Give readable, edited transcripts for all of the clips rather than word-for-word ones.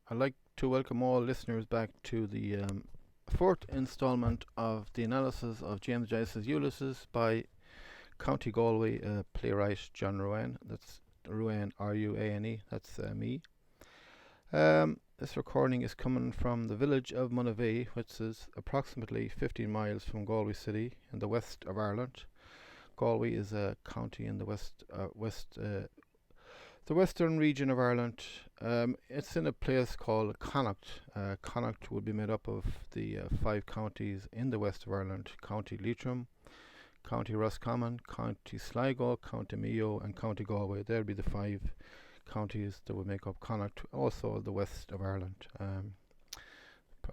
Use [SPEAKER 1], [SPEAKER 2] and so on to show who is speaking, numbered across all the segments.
[SPEAKER 1] I'd like to welcome all listeners back to the fourth installment of the analysis of James Joyce's Ulysses by County Galway playwright John Ruane. That's Ruane, Ruane. That's me. This recording is coming from the village of Monavea, which is approximately 15 miles from Galway City in the west of Ireland. Galway is a county in the the western region of Ireland. It's in a place called Connacht. Connacht would be made up of the five counties in the west of Ireland: County Leitrim, County Roscommon, County Sligo, County Mayo, and County Galway. There'd be the five counties that would make up Connacht, also the west of Ireland.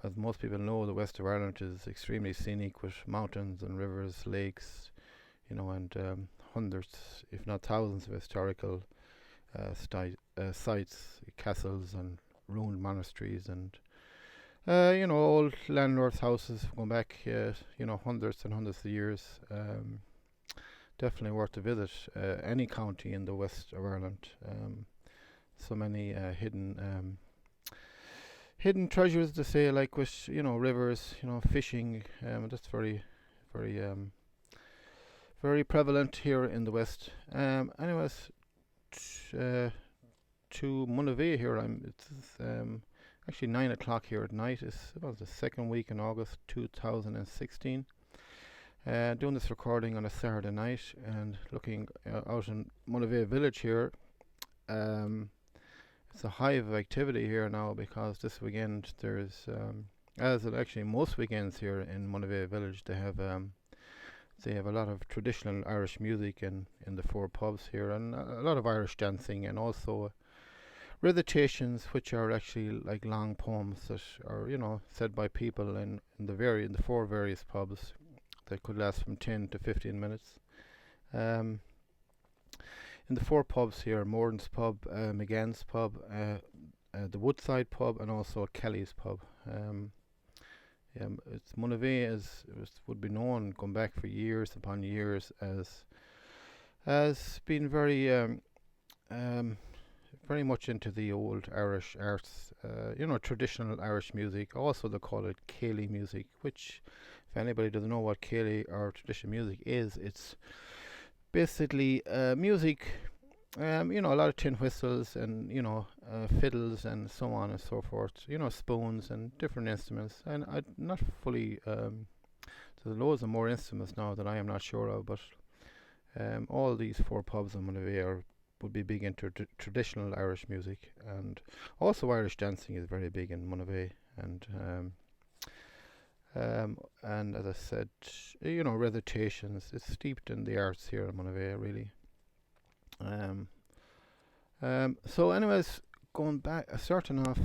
[SPEAKER 1] As most people know, the west of Ireland is extremely scenic with mountains and rivers, lakes, and hundreds, if not thousands, of historical sites, castles, and ruined monasteries, and old landlords' houses going back, hundreds and hundreds of years. Definitely worth a visit. Any county in the west of Ireland. So many hidden treasures to say, like with rivers, fishing. That's very prevalent here in the west. Anyways, to Monavea here. It's actually 9 o'clock here at night. It's about the second week in August 2016. Doing this recording on a Saturday night and looking out in Monavea village here. It's a hive of activity here now because this weekend there's, as it actually most weekends here in Monavea village, they have a lot of traditional Irish music in the four pubs here, and a lot of Irish dancing, and also recitations, which are actually like long poems that are said by people in the four various pubs that could last from 10 to 15 minutes. In the four pubs here: Morden's pub, McGann's pub, the Woodside pub, and also Kelly's pub. It's Monavea would be known, going back for years upon years, as being very much into the old Irish arts, traditional Irish music. Also, they call it Céilí music, which, if anybody doesn't know what Céilí or traditional music is, it's basically music. A lot of tin whistles and fiddles and so on and so forth. Spoons and different instruments. And I'm not fully. There's loads of more instruments now that I am not sure of, but all these four pubs in Monavea would be big into traditional Irish music, and also Irish dancing is very big in Monavea, and as I said, recitations. It's steeped in the arts here in Monavea, really. So anyways, going back, starting off,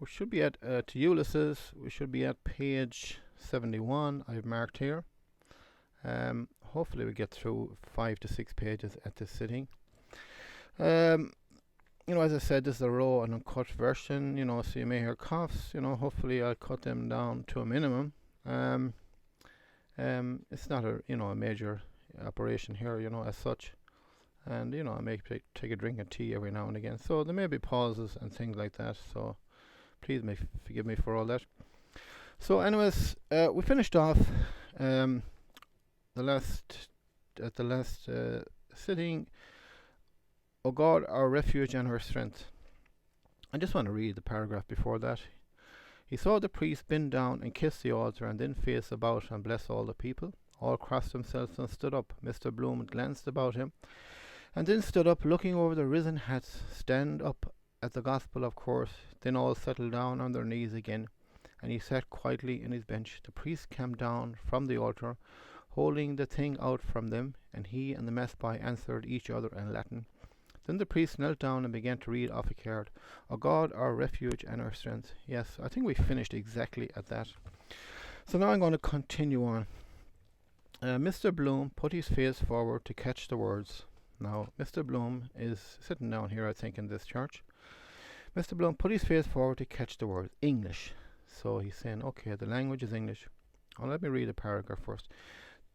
[SPEAKER 1] we should be at to Ulysses. We should be at page 71. I've marked here. Hopefully we get through 5 to 6 pages at this sitting. As I said, this is a raw and uncut version, so you may hear coughs. Hopefully I'll cut them down to a minimum. It's not a major operation here, as such. And, I may take a drink of tea every now and again. So there may be pauses and things like that. So please forgive me for all that. So anyways, we finished off the last sitting. O God, our refuge and our strength. I just want to read the paragraph before that. He saw the priest bend down and kiss the altar, and then face about and bless all the people. All crossed themselves and stood up. Mr. Bloom glanced about him, and then stood up, looking over the risen hats. Stand up at the gospel, of course. Then all settled down on their knees again, and he sat quietly in his bench. The priest came down from the altar, holding the thing out from them, and he and the mass boy answered each other in Latin. Then the priest knelt down and began to read off a card. O God, our refuge and our strength. Yes, I think we finished exactly at that. So now I'm going to continue on. Mr. Bloom put his face forward to catch the words. Now, Mr. Bloom is sitting down here, I think, in this church. Mr. Bloom put his face forward to catch the words. English. So he's saying, okay, the language is English. Let me read a paragraph first.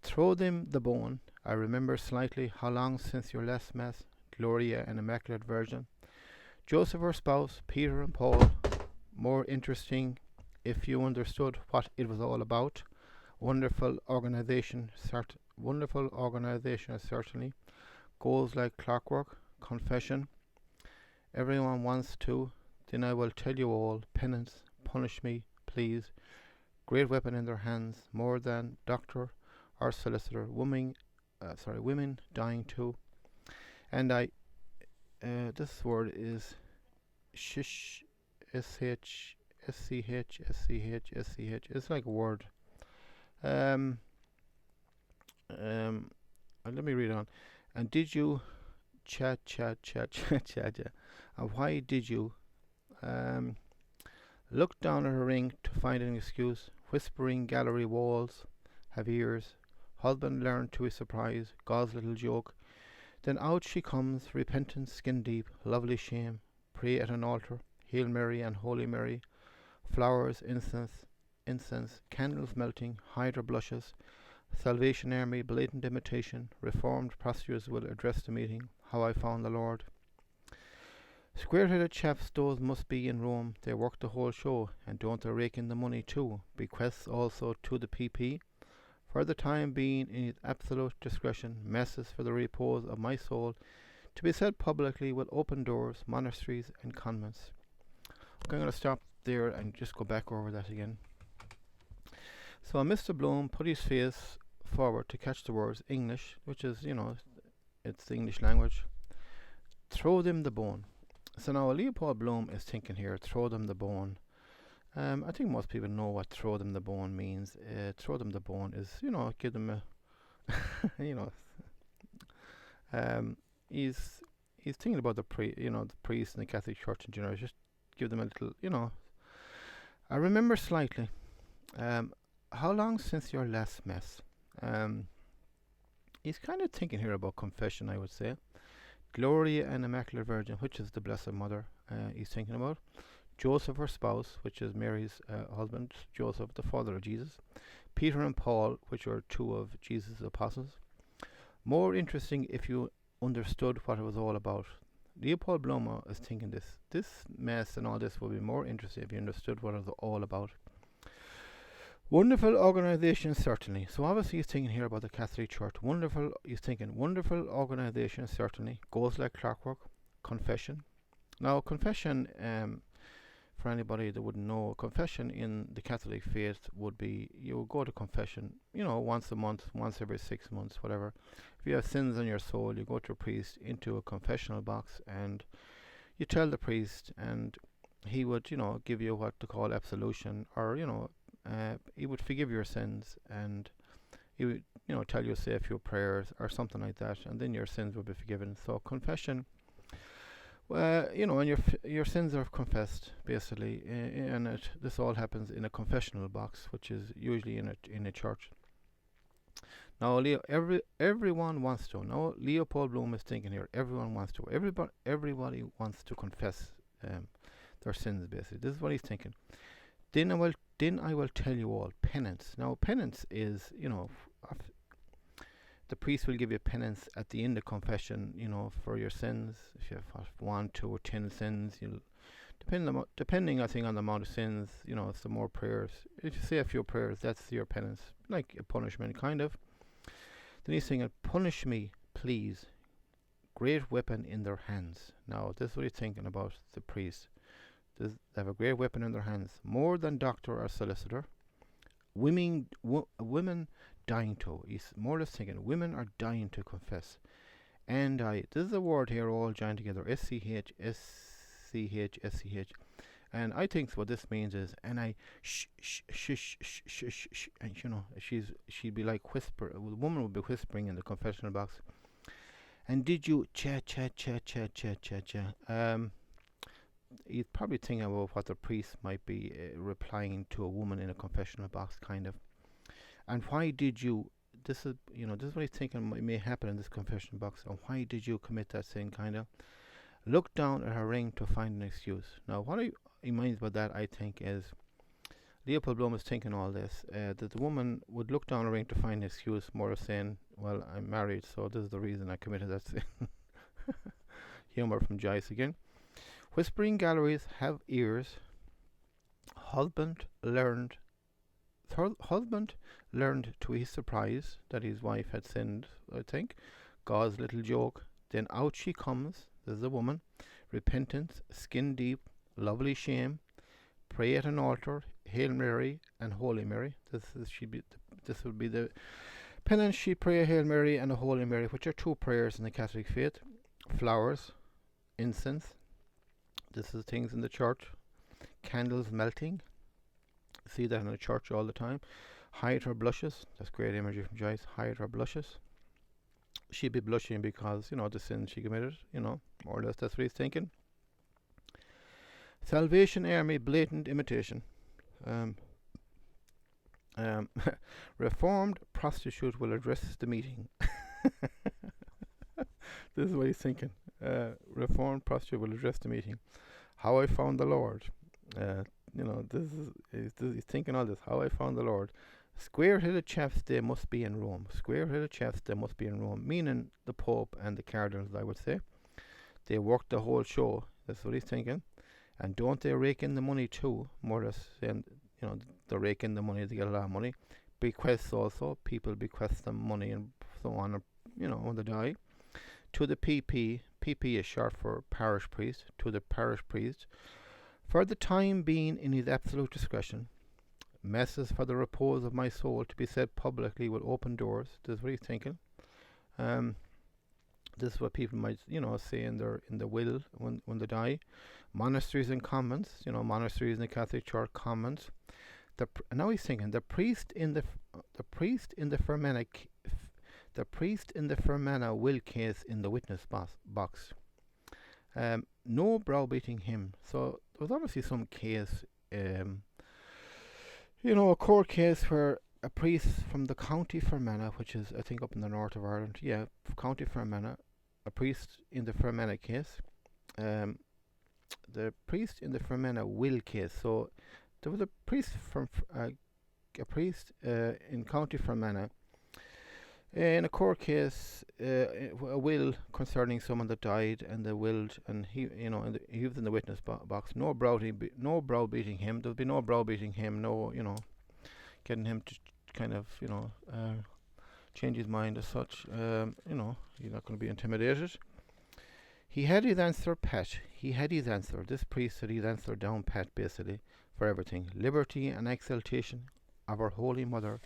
[SPEAKER 1] Throw them the bone. I remember slightly how long since your last mass, Gloria and Immaculate Virgin. Joseph, her spouse, Peter and Paul, more interesting if you understood what it was all about. Wonderful organization, certainly. Goes like clockwork. Confession. Everyone wants to. Then I will tell you all. Penance. Punish me, please. Great weapon in their hands. More than doctor or solicitor. Women dying too. And this word is shish. S-H. S-C-H. It's like a word. Let me read on. And did you chat? And why did you look down at her ring to find an excuse? Whispering gallery walls have ears. Husband learned to his surprise. God's little joke. Then out she comes, repentant, skin deep, lovely shame. Pray at an altar. Hail Mary and Holy Mary. Flowers, incense, candles melting, hide her blushes. Salvation Army, blatant imitation. Reformed prosecutors will address the meeting. How I found the Lord. Square-headed chaps those must be in Rome. They work the whole show, and don't they rake in the money too? Bequests also to the PP. For the time being, in his absolute discretion, messes for the repose of my soul, to be said publicly with open doors, monasteries and convents. Okay, I'm going to stop there and just go back over that again. So Mr. Bloom put his face forward to catch the words English, which is, it's the English language. Throw them the bone. So now Leopold Bloom is thinking here, throw them the bone. I think most people know what throw them the bone means. Throw them the bone is, give them a, he's thinking about the priest in the Catholic Church in general. Just give them a little, I remember slightly. How long since your last mess? He's kind of thinking here about confession, I would say. Gloria and Immaculate Virgin, which is the Blessed Mother, he's thinking about. Joseph, her spouse, which is Mary's husband. Joseph, the father of Jesus. Peter and Paul, which are two of Jesus' apostles. More interesting if you understood what it was all about. Leopold Bloom is thinking this mess and all this will be more interesting if you understood what it was all about. Wonderful organization, certainly. So obviously he's thinking here about the Catholic Church. He's thinking wonderful organization, certainly. Goes like clockwork. Confession. Now, confession, for anybody that wouldn't know, confession in the Catholic faith would be, you go to confession, once a month, once every 6 months, whatever. If you have sins on your soul, you go to a priest into a confessional box and you tell the priest, and he would, give you what to call absolution, or, he would forgive your sins, and he would, tell you to say a few prayers or something like that, and then your sins would be forgiven. So confession, and your sins are confessed, basically, and this all happens in a confessional box, which is usually in a church. Now, everyone wants to. Now, Leopold Bloom is thinking here. Everyone wants to. Everybody wants to confess their sins. Basically, this is what he's thinking. Then I will tell you all. Penance. Now, penance is, the priest will give you penance at the end of confession, for your sins. If you have 1, 2, or 10 sins, depending, I think, on the amount of sins, some more prayers. If you say a few prayers, that's your penance, like a punishment, kind of. Then he's saying, punish me, please. Great weapon in their hands. Now, this is what he's thinking about the priest. They have a great weapon in their hands, more than doctor or solicitor. Women dying to. He's more or less thinking women are dying to confess. And this is a word here all joined together. S-C-H. And I think what this means is, and I and she'd be like whisper. The woman would be whispering in the confessional box. And did you cha. He's probably thinking about what the priest might be replying to a woman in a confessional box, kind of. And why did you? This is what he's thinking may happen in this confession box. And why did you commit that sin, kind of? Look down at her ring to find an excuse. Now, what he means by that, I think, is Leopold Bloom is thinking all this, that the woman would look down her ring to find an excuse, more of saying, well, I'm married, so this is the reason I committed that sin. Humor from Joyce again. Whispering galleries have ears. Husband learned husband learned to his surprise that his wife had sinned, I think. God's little joke. Then out she comes, there's the woman. Repentance, skin deep, lovely shame. Pray at an altar, Hail Mary and Holy Mary. This would be the penance. She pray a Hail Mary and a Holy Mary, which are two prayers in the Catholic faith. Flowers, incense. This is things in the church. Candles melting. See that in the church all the time. Hide her blushes. That's great imagery from Joyce. Hide her blushes. She'd be blushing because, the sin she committed, more or less that's what he's thinking. Salvation Army, blatant imitation. Reformed prostitute will address the meeting. This is what he's thinking. Reformed prostitute will address the meeting. How I found the Lord. He's thinking all this. How I found the Lord. Square-headed chaps, they must be in Rome. Square-headed chaps, they must be in Rome. Meaning the Pope and the Cardinals, I would say. They work the whole show. That's what he's thinking. And don't they rake in the money too? More or less saying, they rake in the money, they get a lot of money. Bequests also. People bequest them money and so on, when they die. To the PP. PP is short for parish priest. To the parish priest. For the time being in his absolute discretion. Messes for the repose of my soul to be said publicly will open doors. This is what he's thinking. This is what people might, say in the will when they die. Monasteries and convents, monasteries in the Catholic Church, convents. Now he's thinking the priest in the Fermanagh will case in the witness box. No browbeating him. So there was obviously some case. A court case where a priest from the County Fermanagh, which is I think up in the north of Ireland, County Fermanagh, a priest in the Fermanagh case, the priest in the Fermanagh will case. So there was a priest in County Fermanagh in a court case, a will concerning someone that died, and the willed, and he was in the witness box. No browbeating him. There'll be no browbeating him. No, getting him to kind of, change his mind as such. He's not going to be intimidated. He had his answer pat. This priest had his answer down pat, basically, for everything. Liberty and exaltation of our Holy Mother,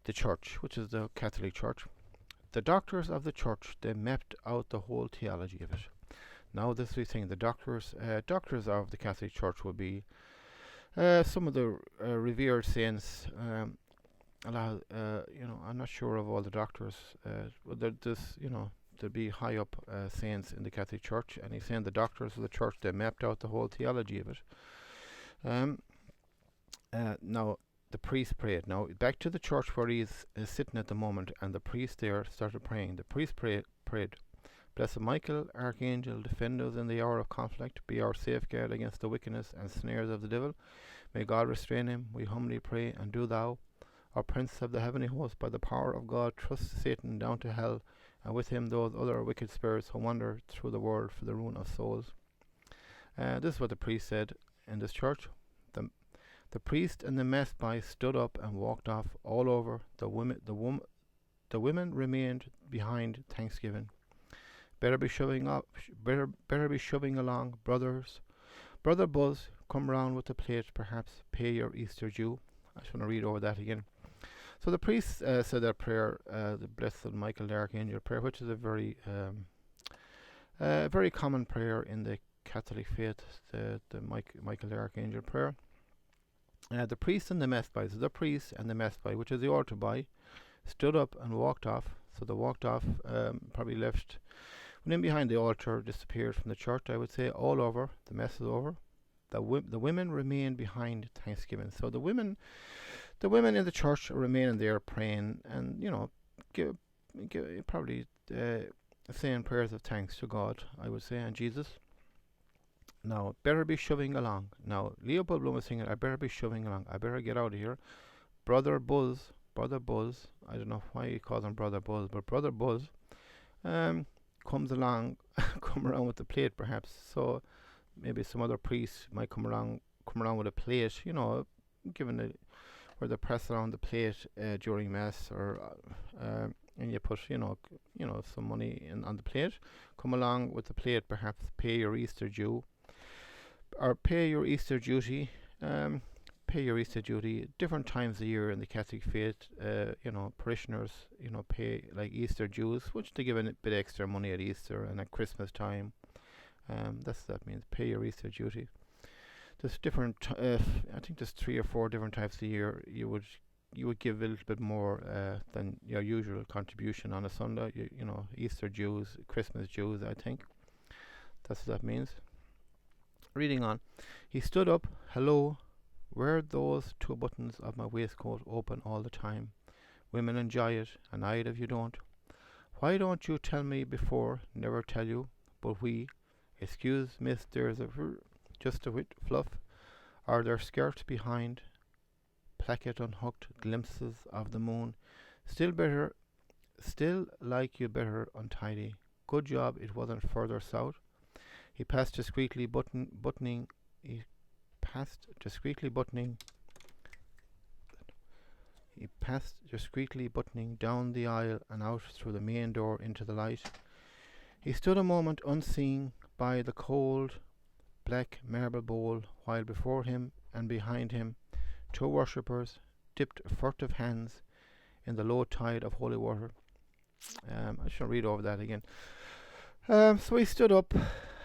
[SPEAKER 1] the Church, which is the Catholic Church. The doctors of the Church, they mapped out the whole theology of it. Now this is the thing, the doctors of the Catholic Church will be some of the revered saints. I'm not sure of all the doctors. There'll be high up saints in the Catholic Church, and he's saying the doctors of the Church, they mapped out the whole theology of it. Now, the priest prayed. Now, back to the church where he's sitting at the moment, and the priest there started praying. The priest prayed, Blessed Michael, Archangel, defend us in the hour of conflict, be our safeguard against the wickedness and snares of the devil. May God restrain him, we humbly pray, and do thou, our Prince of the heavenly host, by the power of God, thrust Satan down to hell, and with him those other wicked spirits who wander through the world for the ruin of souls. This is what the priest said in this church. The priest and the mass boy stood up and walked off all over. The women remained behind thanksgiving. Better be shoving along, brothers. Brother Buzz, come round with the plate, perhaps pay your Easter due. I just want to read over that again. So the priest said that prayer, the Blessed Michael the Archangel prayer, which is a very common prayer in the Catholic faith, the Michael the Archangel prayer. The priest and the mass boy, so the priest and the mass boy, which is the altar boy, stood up and walked off. So they walked off, probably left, went in behind the altar, disappeared from the church, I would say, all over. The mass is over. The women remained behind thanksgiving. So the women in the church are remaining there praying, and probably saying prayers of thanks to God, I would say, and Jesus. Now, better be shoving along. Now, Leopold Bloom was singing, I better be shoving along. I better get out of here. Brother Buzz, I don't know why he calls him Brother Buzz, but Brother Buzz comes along, come around with the plate perhaps. So maybe some other priest might come around with a plate, given it where they press around the plate during mass, or and you put some money on the plate. Come along with the plate, perhaps pay your Easter due, or pay your Easter duty. Pay your Easter duty. Different times of year in the Catholic faith, parishioners, pay like Easter dues, which they give a bit extra money at Easter and at Christmas time. That means pay your Easter duty. There's different. I think there's 3 or 4 different types a year. You would give a little bit more than your usual contribution on a Sunday. Easter dues, Christmas dues. I think that's what that means. Reading on, he stood up. Hello, were those 2 buttons of my waistcoat open all the time? Women enjoy it, and I'd if you don't. Why don't you tell me before? Never tell you, but we. Excuse, miss, there's just a bit fluff. Are there skirts behind? Placket unhooked, glimpses of the moon. Still like you better untidy. Good job it wasn't further south. He passed discreetly buttoning down the aisle and out through the main door into the light. He stood a moment unseen by the cold black marble bowl, while before him and behind him 2 worshippers dipped furtive hands in the low tide of holy water. I shall read over that again. So he stood up.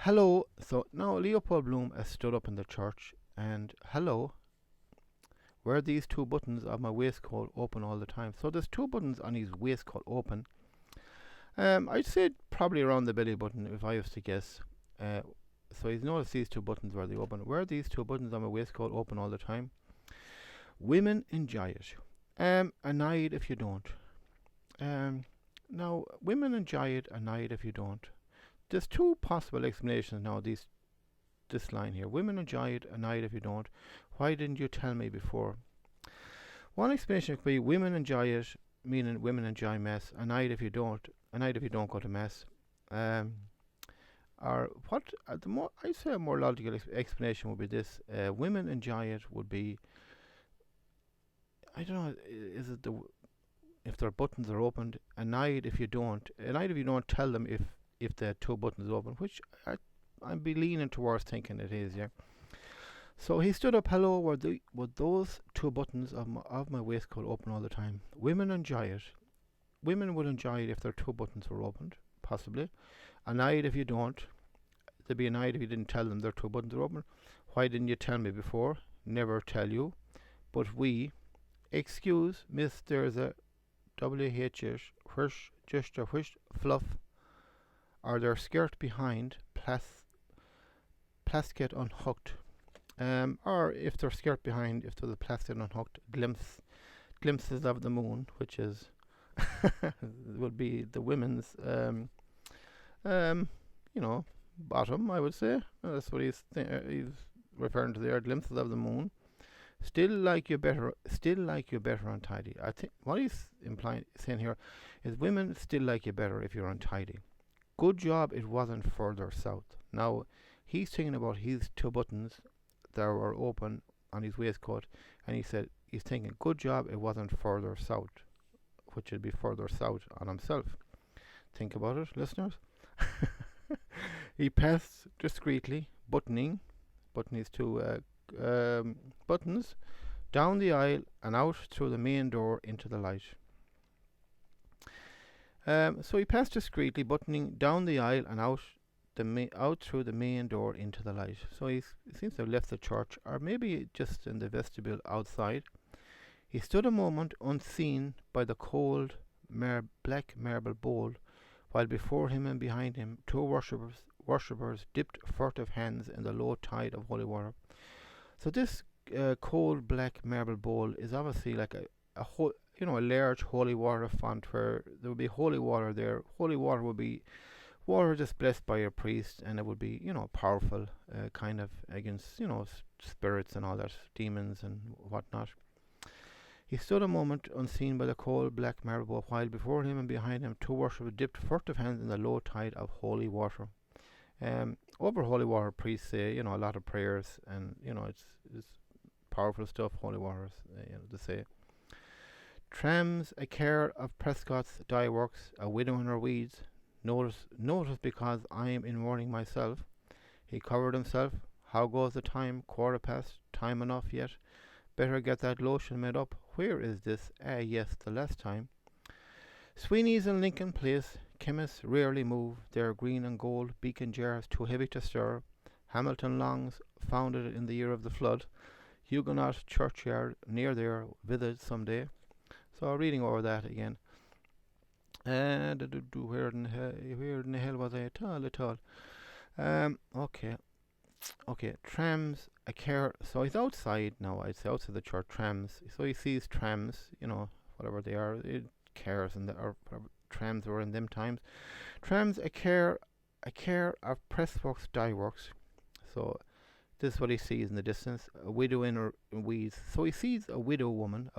[SPEAKER 1] Hello. So now Leopold Bloom has stood up in the church, and hello. Were these 2 buttons of my waistcoat open all the time? So there's 2 buttons on his waistcoat open. I'd say probably around the belly button if I was to guess. So he's noticed these 2 buttons were they open. Were these 2 buttons on my waistcoat open all the time? Women enjoy it. Annoyed if you don't. Now, women enjoy it, annoyed if you don't. There's 2 possible explanations now. This line here. Women enjoy it, annoyed if you don't. Why didn't you tell me before? One explanation could be women enjoy it, meaning women enjoy mass. Annoyed if you don't. Annoyed if you don't go to mass. Or what? I'd say a more logical explanation would be this: women enjoy it would be. I don't know. Is it if their buttons are opened? Annoyed if you don't. Annoyed if you don't tell them if the 2 buttons are open, which I'd be leaning towards thinking it is. Yeah. So he stood up. Hello, were those 2 buttons of my waistcoat open all the time? Women enjoy it. Women would enjoy it if their 2 buttons were opened, possibly. Annoyed if you don't. They'd be annoyed if you didn't tell them their 2 buttons are open. Why didn't you tell me before? Never tell you. But we. Excuse, miss, there's a WH whish, just a whish, fluff. Are there skirt behind? Plasket unhooked. Or if they're skirt behind, if there's a plasket unhooked, glimpses of the moon, which is would be the women's bottom, I would say. That's what he's referring to there. Glimpses of the moon. Still like you better untidy. I think what he's saying here is women still like you better if you're untidy. Good job it wasn't further south. Now he's thinking about his 2 buttons that were open on his waistcoat, and he said he's thinking good job it wasn't further south, which would be further south on himself. Think about it, listeners. He passed discreetly, buttoning his 2 buttons down the aisle and out through the main door into the light. So he passed discreetly, buttoning down the aisle and out through the main door into the light. So he seems to have left the church, or maybe just in the vestibule outside. He stood a moment unseen by the cold black marble bowl, while before him and behind him 2 worshippers dipped furtive hands in the low tide of holy water. So this cold black marble bowl is obviously like a large holy water font where there would be holy water there. Holy water would be water just blessed by a priest, and it would be, powerful, kind of against, spirits and all that, demons and whatnot. He stood a moment unseen by the cold black marble bowl, while before him and behind him 2 worshippers dipped furtive hands in the low tide of holy water. Over holy water, priests say, a lot of prayers, and it's powerful stuff. Holy waters, they say. Trams a care of Prescott's dye works, a widow in her weeds. Notice because I am in mourning myself. He covered himself. How goes the time? Quarter past. Time enough yet. Better get that lotion made up. Where is this? Ah, yes, the last time. Sweeney's in Lincoln Place. Chemists rarely move. Their green and gold beacon jars too heavy to stir. Hamilton Longs, founded in the year of the flood. Huguenot churchyard near there, visit someday. So reading over that again. Where in the hell was I at all? Okay. Trams, a care. So he's outside now. I'd say outside the church. Trams. So he sees trams. Whatever they are. Cares and or whatever trams were in them times. Trams, a care of pressworks, dye works. So this is what he sees in the distance. A widow in her weeds. So he sees a woman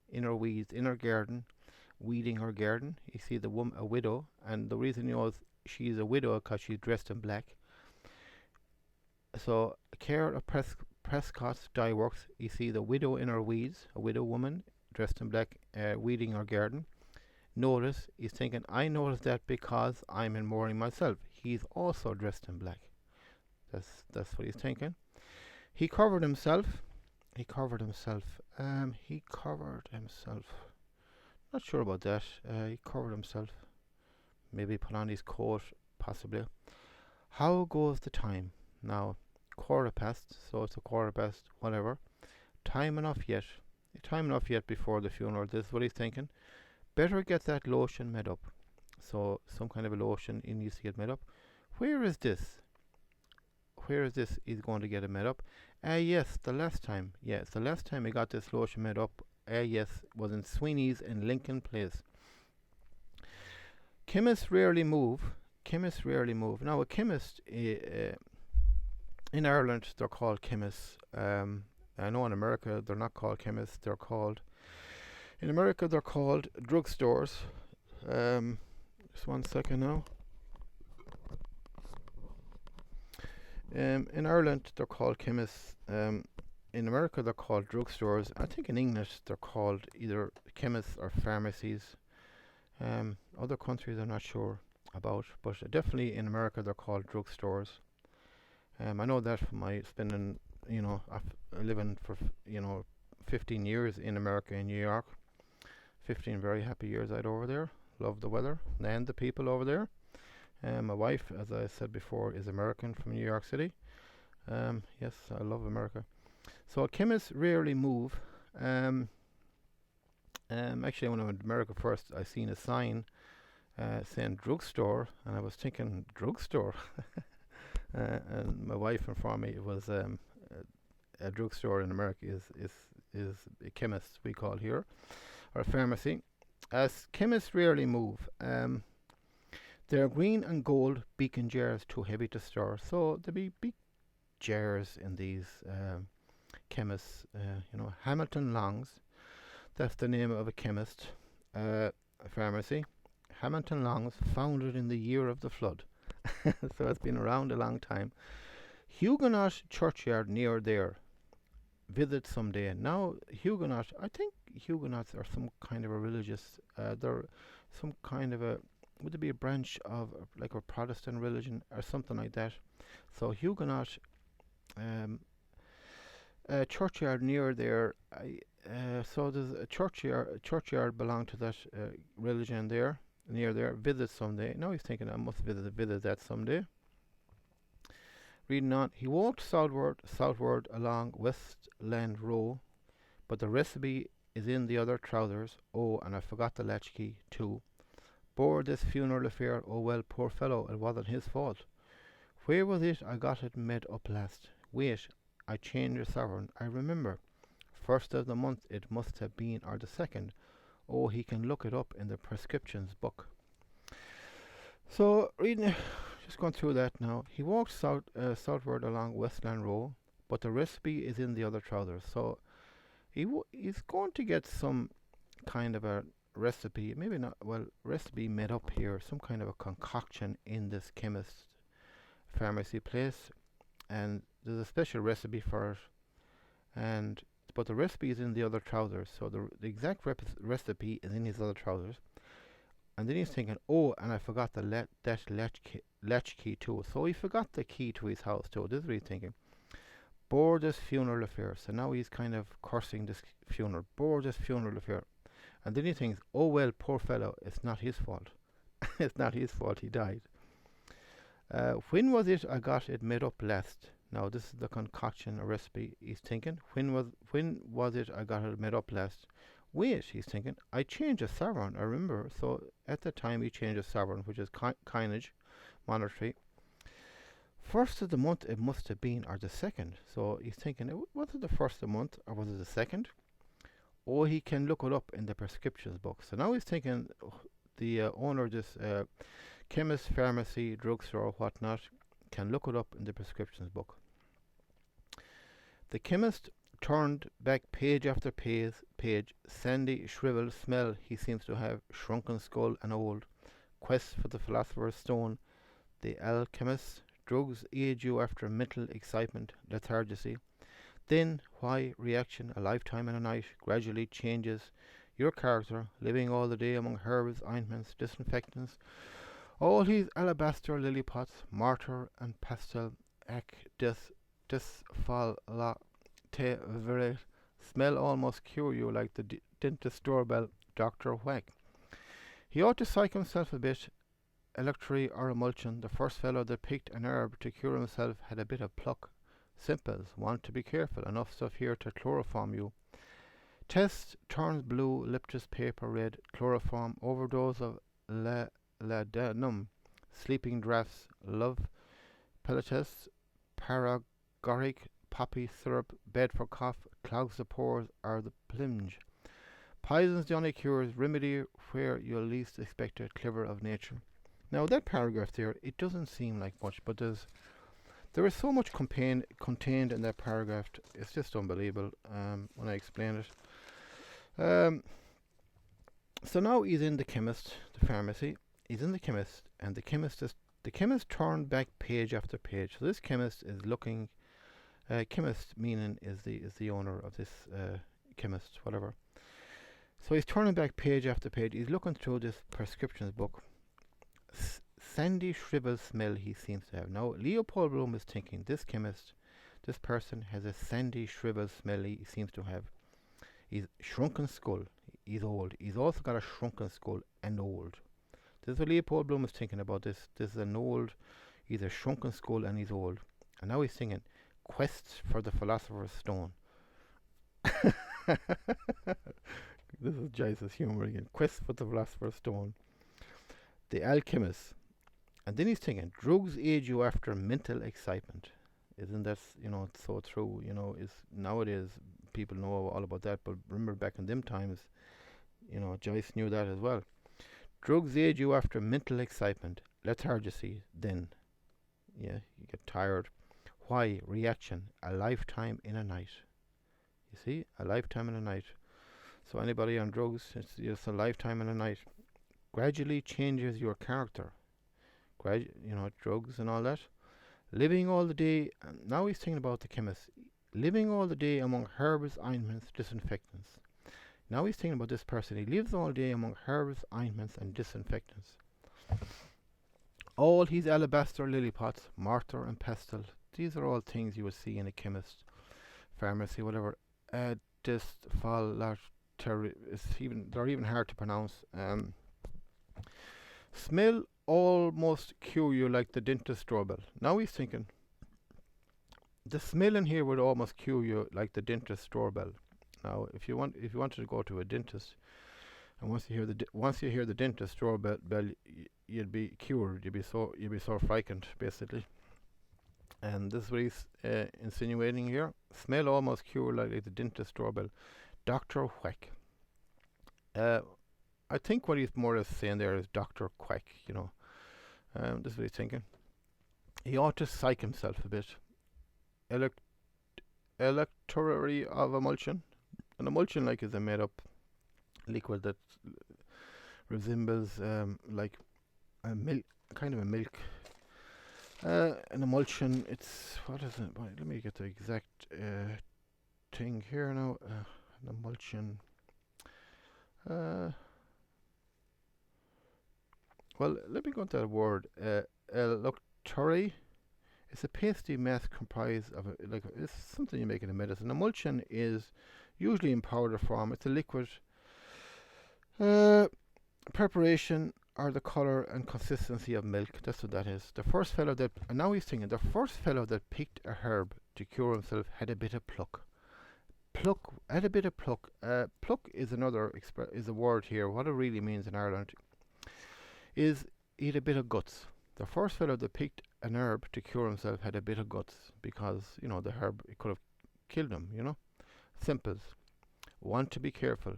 [SPEAKER 1] in her weeds, in her garden, weeding her garden. You see a widow, and the reason he knows she's a widow because she's dressed in black. So, care of Prescott's dye works. You see the widow in her weeds, a widow woman dressed in black, weeding her garden. Notice, he's thinking, I noticed that because I'm in mourning myself. He's also dressed in black. That's what he's thinking. He covered himself. Not sure about that. He covered himself. Maybe put on his coat, possibly. How goes the time? Now, quarter past, so it's a quarter past, whatever. Time enough yet before the funeral. This is what he's thinking. Better get that lotion made up. So, some kind of a lotion he needs to get made up. Where is this? He's going to get it made up. Yes, the last time. Yes, the last time he got this lotion made up, yes, was in Sweeney's in Lincoln Place. Chemists rarely move. Now, a chemist, in Ireland, they're called chemists. I know in America, they're not called chemists. In America, they're called drugstores. Just 1 second now. In Ireland, they're called chemists. In America, they're called drugstores. I think in English, they're called either chemists or pharmacies. Other countries, I'm not sure about, but definitely in America, they're called drugstores. I know that from my spending, living for 15 years in America, in New York. 15 very happy years I had over there. Love the weather and the people over there. My wife, as I said before, is American from New York City. Yes, I love America. So chemists rarely move. Actually, when I went to America first, I seen a sign saying drugstore, and I was thinking drugstore. And my wife informed me it was a drugstore in America is a chemist, we call here, or a pharmacy. As chemists rarely move. They're green and gold beacon jars too heavy to stir. So there'll be big jars in these chemists. Hamilton Longs. That's the name of a chemist, a pharmacy. Hamilton Longs, founded in the year of the flood. So it's been around a long time. Huguenot churchyard near there. Visit someday. Now, Huguenot, I think Huguenots are some kind of a religious, they're some kind of a, would it be a branch of like a Protestant religion or something like that? So Huguenot churchyard near there. So there's a churchyard belong to that religion there, near there. Visit someday. Now he's thinking I must visit that someday. Reading on, he walked southward along Westland Row, but the recipe is in the other trousers. Oh, and I forgot the latchkey too. Bore this funeral affair. Oh well, poor fellow, it wasn't his fault. Where was it I got it made up last? Wait, I changed the sovereign. I remember. First of the month it must have been, or the second. Oh, he can look it up in the prescriptions book. So, reading, just going through that now. He walked southward along Westland Row, but the recipe is in the other trousers. So, he's going to get some kind of a recipe, maybe not, well, recipe made up here, some kind of a concoction in this chemist pharmacy place, and there's a special recipe for it, and but the recipe is in the other trousers, so the exact recipe is in his other trousers. And then he's thinking, oh, and I forgot that latch key too. So he forgot the key to his house too. This is what he's thinking. Bore this funeral affair. So now he's kind of cursing this funeral. Bore this funeral affair. And then he thinks, oh well, poor fellow, it's not his fault. It's not his fault, he died. When was it I got it made up last? Now this is the concoction recipe he's thinking. When was it I got it made up last? Wait, he's thinking, I changed a sovereign, I remember. So at the time he changed a sovereign, which is coinage, monetary. First of the month it must have been, or the second. So he's thinking, was it the first of the month, or was it the second? Or he can look it up in the prescriptions book. So now he's thinking, the owner of this chemist, pharmacy, drugstore, or whatnot, can look it up in the prescriptions book. The chemist turned back page after page, sandy, shriveled smell he seems to have, shrunken skull and old, quest for the philosopher's stone, the alchemist, drugs aid you after mental excitement, lethargy. Then, why reaction, a lifetime and a night, gradually changes your character, living all the day among herbs, ointments, disinfectants, all his alabaster lily pots, mortar and pestle, des fall la te verre, smell almost cure you like the dentist doorbell, Dr. Whack. He ought to psych himself a bit, electry or emulsion. The first fellow that picked an herb to cure himself had a bit of pluck. Simples, want to be careful, enough stuff here to chloroform you. Test turns blue, lipless paper red, chloroform, overdose of laudanum, sleeping draughts, love, pilates, paragoric, poppy syrup, bed for cough, clogs the pores, or the plunge. Poisons the only cures, remedy where you'll least expect it, clever of nature. Now that paragraph there, it doesn't seem like much, but there is so much contained in that paragraph. It's just unbelievable when I explain it. So now he's in the chemist, the pharmacy. He's in the chemist, and the chemist turned back page after page. So this chemist is looking. Chemist meaning is the owner of this chemist, whatever. So he's turning back page after page. He's looking through this prescriptions book. Sandy shriveled smell he seems to have. Now Leopold Bloom is thinking, this chemist, this person has a sandy shriveled smell he seems to have. He's shrunken skull. He's old. He's also got a shrunken skull and old. This is what Leopold Bloom is thinking about this. This is an old, he's a shrunken skull and he's old. And now he's singing, quest for the philosopher's stone. This is Joyce's humor again. Quest for the philosopher's stone. The alchemist. And then he's thinking, drugs aid you after mental excitement. Isn't that, it's so true, is nowadays people know all about that, but remember back in them times, Joyce knew that as well. Drugs aid you after mental excitement, lethargy, then, you get tired. Why? Reaction, a lifetime in a night. You see, a lifetime in a night. So anybody on drugs, it's just a lifetime in a night. Gradually changes your character. Drugs and all that. Living all the day, now he's thinking about the chemist. Living all the day among herbs, ointments, disinfectants. Now he's thinking about this person. He lives all day among herbs, ointments, and disinfectants. All his alabaster lily pots, mortar and pestle. These are all things you would see in a chemist, pharmacy, whatever. They're even hard to pronounce. Smell almost cure you like the dentist doorbell. Now he's thinking, the smell in here would almost cure you like the dentist doorbell. Now, if you wanted to go to a dentist, and once you hear the dentist doorbell, you'd be cured. You'd be so frightened, basically. And this is what he's insinuating here. Smell almost cure like the dentist doorbell. Dr. Whack. I think what he's more or less saying there is Dr. Quack, this is what he's thinking. He ought to psych himself a bit. Electorary of emulsion. An emulsion is a made up liquid that resembles like a milk, kind of a milk An emulsion, it's, what is it? Wait, let me get the exact thing here now. An emulsion. Uh, well, let me go into that word. Look, Turry. It's a pasty mass comprised of it's something you make in a medicine. Emulsion is usually in powder form. It's a liquid preparation or the colour and consistency of milk. That's what that is. The first fellow that, and now he's thinking, the first fellow that picked a herb to cure himself had a bit of pluck. Pluck had a bit of pluck. Pluck is another is a word here. What it really means in Ireland is he had a bit of guts. The first fellow that picked an herb to cure himself had a bit of guts because the herb, it could have killed him. Simples. Want to be careful.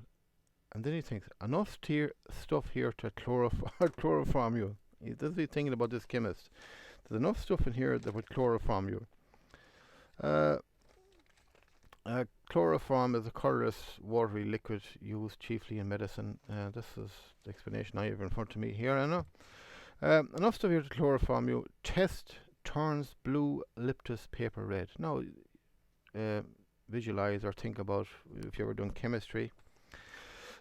[SPEAKER 1] And then he thinks, enough stuff here to chloroform you. He doesn't be thinking about this chemist. There's enough stuff in here that would chloroform you. Chloroform is a colourless, watery liquid used chiefly in medicine. This is the explanation I have in front of me here, I know. Enough stuff here to chloroform you. Test turns blue liptus paper red. Now, visualize or think about if you ever done chemistry.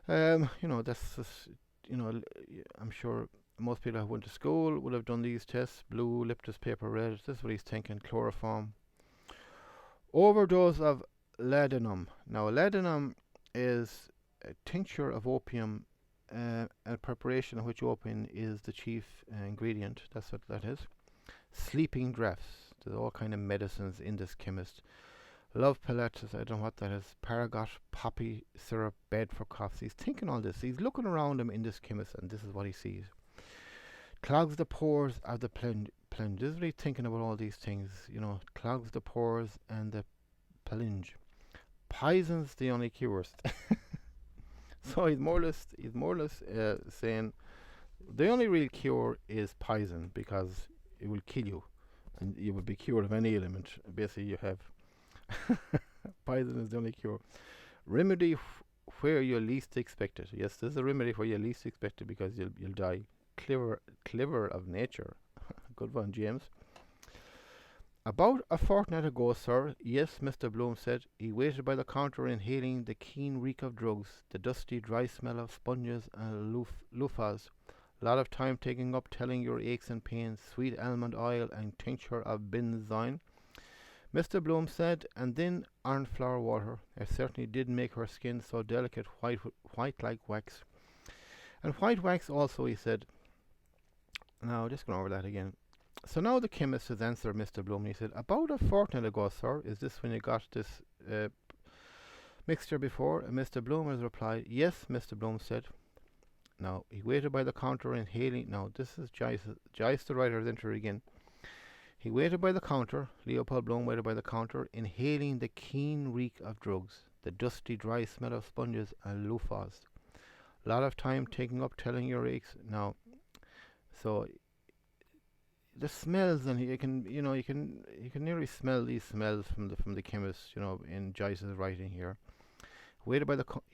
[SPEAKER 1] That's just, I'm sure most people who went to school would have done these tests. Blue liptus paper red. This is what he's thinking. Chloroform. Overdose of laudanum. Now, laudanum is a tincture of opium, a preparation of which opium is the chief ingredient. That's what that is. Sleeping draughts. There's all kind of medicines in this chemist. Love pilates, I don't know what that is. Paragot, poppy syrup, bed for coughs. He's thinking all this. He's looking around him in this chemist, and this is what he sees. Clogs the pores of the plunge. This is what he's thinking about all these things. Clogs the pores and the plunge. Poison's the only cures. So he's more or less saying the only real cure is poison because it will kill you, and you will be cured of any ailment. Basically, you have. Poison is the only cure. Remedy where you least expect it. Yes, this is a remedy where you least expect it because you'll die. Clever of nature. Good one, James. About a fortnight ago, sir. Yes, Mr. Bloom said. He waited by the counter inhaling the keen reek of drugs, the dusty, dry smell of sponges and loofahs. A lot of time taking up telling your aches and pains, sweet almond oil and tincture of benzoin. Mr. Bloom said, and then orange flower water. It certainly did make her skin so delicate, white like wax. And white wax also, he said. Now, just going over that again. So now the chemist has answered Mr. Bloom. He said, about a fortnight ago, sir. Is this when you got this mixture before? And Mr. Bloom has replied, yes, Mr. Bloom said. Now, he waited by the counter inhaling. Now, this is Joyce the writer, has entered again. He waited by the counter, Leopold Bloom waited by the counter, inhaling the keen reek of drugs, the dusty, dry smell of sponges and loofahs. A lot of time taking up telling your aches. Now, so the smells, and you can nearly smell these smells from the chemist, in Joyce's writing here. He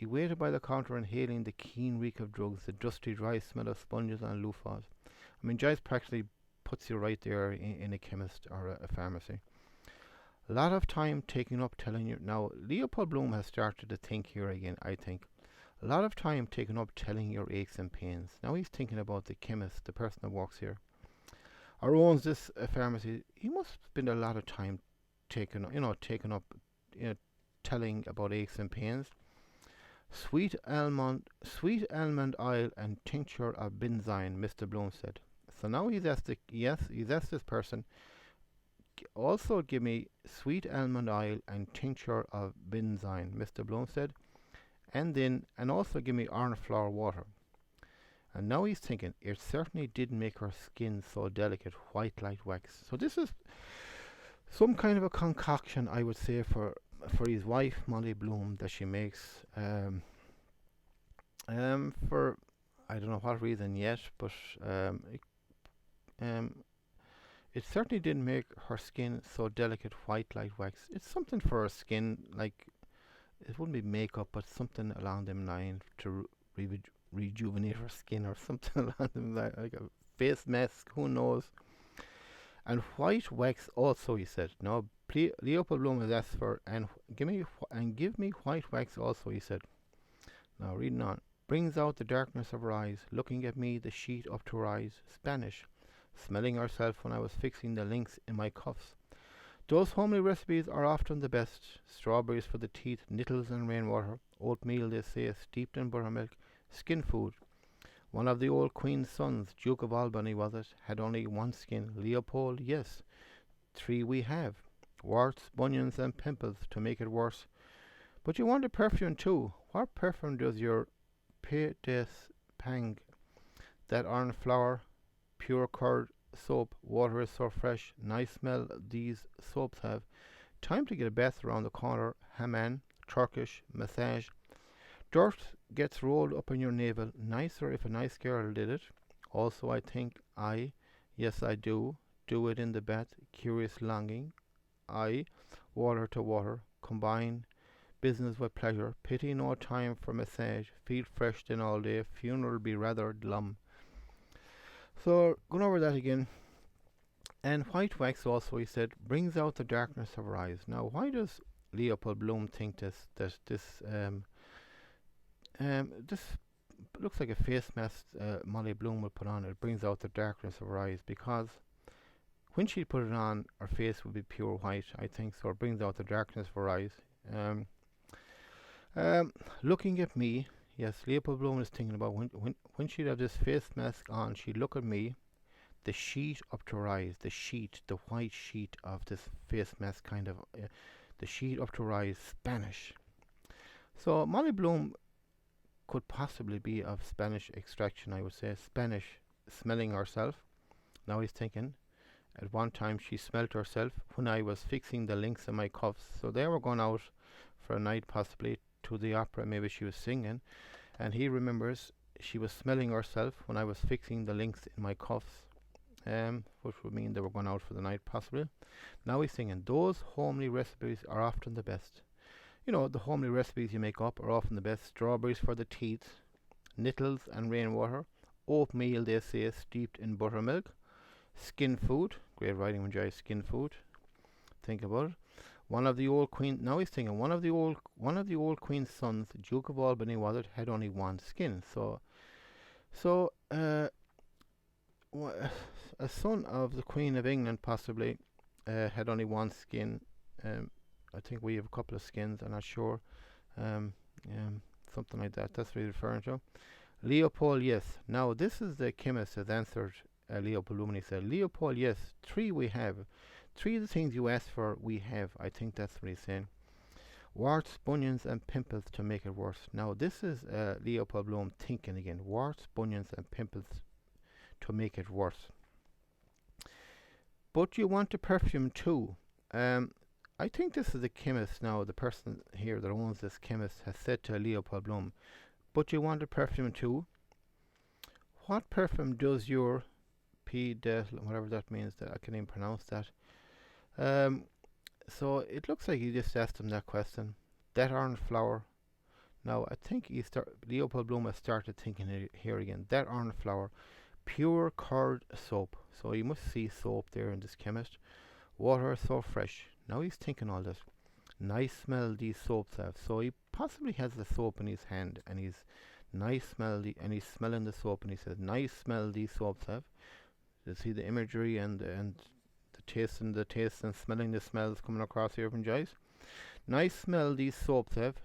[SPEAKER 1] waited by the counter, inhaling the keen reek of drugs, the dusty, dry smell of sponges and loofahs. I mean, Joyce practically puts you right there in a chemist or a pharmacy. A lot of time taking up telling you. Now, Leopold Bloom has started to think here again, I think. A lot of time taken up telling your aches and pains. Now he's thinking about the chemist, the person that works here, or owns this pharmacy. He must spend a lot of time taking up, telling about aches and pains. Sweet almond oil and tincture of benzoin, Mr. Bloom said. So now he's asked this person, also give me sweet almond oil and tincture of benzoin, Mr. Bloom said, and also give me orange flower water. And now he's thinking, it certainly did make her skin so delicate, white like wax. So this is some kind of a concoction, I would say, for his wife, Molly Bloom, that she makes for I don't know what reason yet, but it certainly didn't make her skin so delicate, white like wax. It's something for her skin, like it wouldn't be makeup, but something along them lines to rejuvenate her skin, or something along them lines, like a face mask. Who knows? And white wax also, he said. No, Leopold Bloom has asked for, and give me white wax also, he said. Now reading on. Brings out the darkness of her eyes, looking at me, the sheet up to her eyes. Spanish. Smelling herself when I was fixing the links in my cuffs. Those homely recipes are often the best. Strawberries for the teeth, nettles and rainwater. Oatmeal, they say, steeped in buttermilk. Skin food. One of the old Queen's sons, Duke of Albany was it, had only one skin. Leopold, yes. 3 we have. Warts, bunions and pimples to make it worse. But you want a perfume too. What perfume does your Paix des Pang, that orange flower, pure curd soap, water is so fresh, nice smell these soaps have. Time to get a bath around the corner, Haman, Turkish, massage. Dirt gets rolled up in your navel, nicer if a nice girl did it. Also I think yes I do it in the bath, curious longing. Water to water, combine business with pleasure, pity no time for massage, feel fresh then all day, funeral be rather glum. So, going over that again. And white wax also, he said, brings out the darkness of her eyes. Now, why does Leopold Bloom think this looks like a face mask Molly Bloom would put on? It brings out the darkness of her eyes because when she put it on, her face would be pure white, I think. So it brings out the darkness of her eyes. Looking at me, yes, Leopold Bloom is thinking about when she'd have this face mask on, she'd look at me, the sheet up to her eyes, the white sheet of this face mask kind of, the sheet up to her eyes, Spanish. So Molly Bloom could possibly be of Spanish extraction, I would say, Spanish, smelling herself. Now he's thinking, at one time she smelt herself when I was fixing the links in my cuffs. So they were going out for a night, possibly to the opera, maybe she was singing, and he remembers she was smelling herself when I was fixing the links in my cuffs, which would mean they were going out for the night, possibly. Now he's singing, those homely recipes are often the best. You know, the homely recipes you make up are often the best. Strawberries for the teeth, nettles and rainwater, oatmeal, they say, steeped in buttermilk, skin food, great writing when Joyce, skin food, think about it. One of the old Queen, now he's thinking, one of the old Queen's sons, Duke of Albany was it, had only one skin. So a son of the Queen of England possibly had only one skin. I think we have a couple of skins, I'm not sure. Something like that, that's what he's referring to. Leopold, yes. Now this is the chemist has answered Leopold Bloom. He said, Leopold, yes, 3 we have. 3 of the things you asked for, we have. I think that's what he's saying. Warts, bunions, and pimples to make it worse. Now, this is Leopold Bloom thinking again. Warts, bunions, and pimples to make it worse. But you want a perfume too. I think this is the chemist now. The person here that owns this chemist has said to Leopold Bloom, but you want a perfume too? What perfume does your whatever that means, that I can't even pronounce that. So it looks like he just asked him that question. That orange flower. Now I think Leopold Bloom has started thinking here again. That orange flower, pure curd soap. So you must see soap there in this chemist. Water so fresh. Now he's thinking all this. Nice smell these soaps have. So he possibly has the soap in his hand and he's he's smelling the soap and he says, nice smell these soaps have. You see the imagery and the taste and smelling the smells coming across here from Joyce. Nice smell these soaps have.